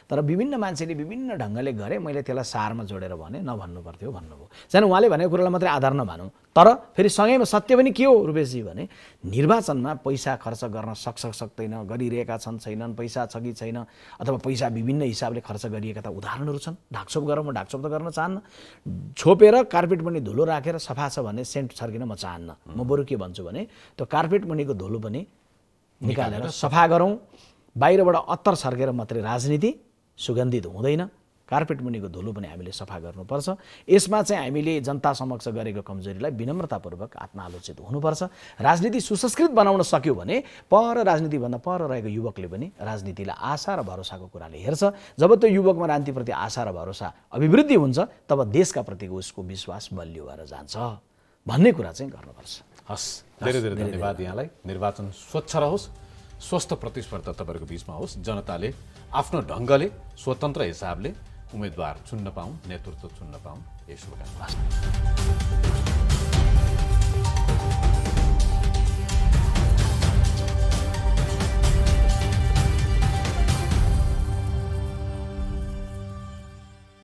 C: तर विभिन्न मान्छेले विभिन्न ढङ्गले गरे, मैले त्यसलाई सारमा जोडेर भने नभन्नु पर्थ्यो भन्नुभयो। चाहिँ उहाँले भनेको कुरालाई मात्रै आधार नमानौँ, तर फेरि सँगैमा सत्य पनि के हो रुपेशजी भने निर्वाचनमा पैसा खर्च गर्न सक्दैन, गरिरहेका छन् छैनन्, पैसा छ कि छैन, अथवा पैसा विभिन्न हिसाबले खर्च गरिएका त उदाहरणहरू छन्। ढाकछोप गरौँ, म ढाकछोप त गर्न चाहन्न, छोपेर कार्पेट पनि धुलो राखेर सफा छ भने सेन्ट छर्किन म चाहन्न। म बरु के भन्छु भने त्यो कार्पेट मुनिको धुलो पनि निकालेर सफा गरौँ, बाहिरबाट अत्तर छर्केर मात्रै राजनीति सुगन्धित हुँदैन, कार्पेट मुनिको धुलो पनि हामीले सफा गर्नुपर्छ। यसमा चाहिँ हामीले जनता समक्ष गरेको कमजोरीलाई विनम्रतापूर्वक आत्मालोचित हुनुपर्छ। राजनीति सुसंस्कृत बनाउन सक्यो भने पर राजनीतिभन्दा पर रहेको युवकले पनि राजनीतिलाई आशा र भरोसाको कुराले हेर्छ। जब त्यो युवकमा राजनीतिप्रति आशा र भरोसा अभिवृद्धि हुन्छ तब देशका प्रतिको उसको विश्वास बलियो भएर जान्छ भन्ने कुरा चाहिँ गर्नुपर्छ।
A: हस्, धेरै धेरै धन्यवाद यहाँलाई। निर्वाचन स्वच्छ रहोस्, स्वस्थ प्रतिस्पर्धा तपाईँहरूको बिचमा होस्, जनताले आफ्नो ढङ्गले स्वतन्त्र हिसाबले उम्मेदवार चुन्न पाऊँ, नेतृत्व चुन्न पाऊँ, यही शुभकामना।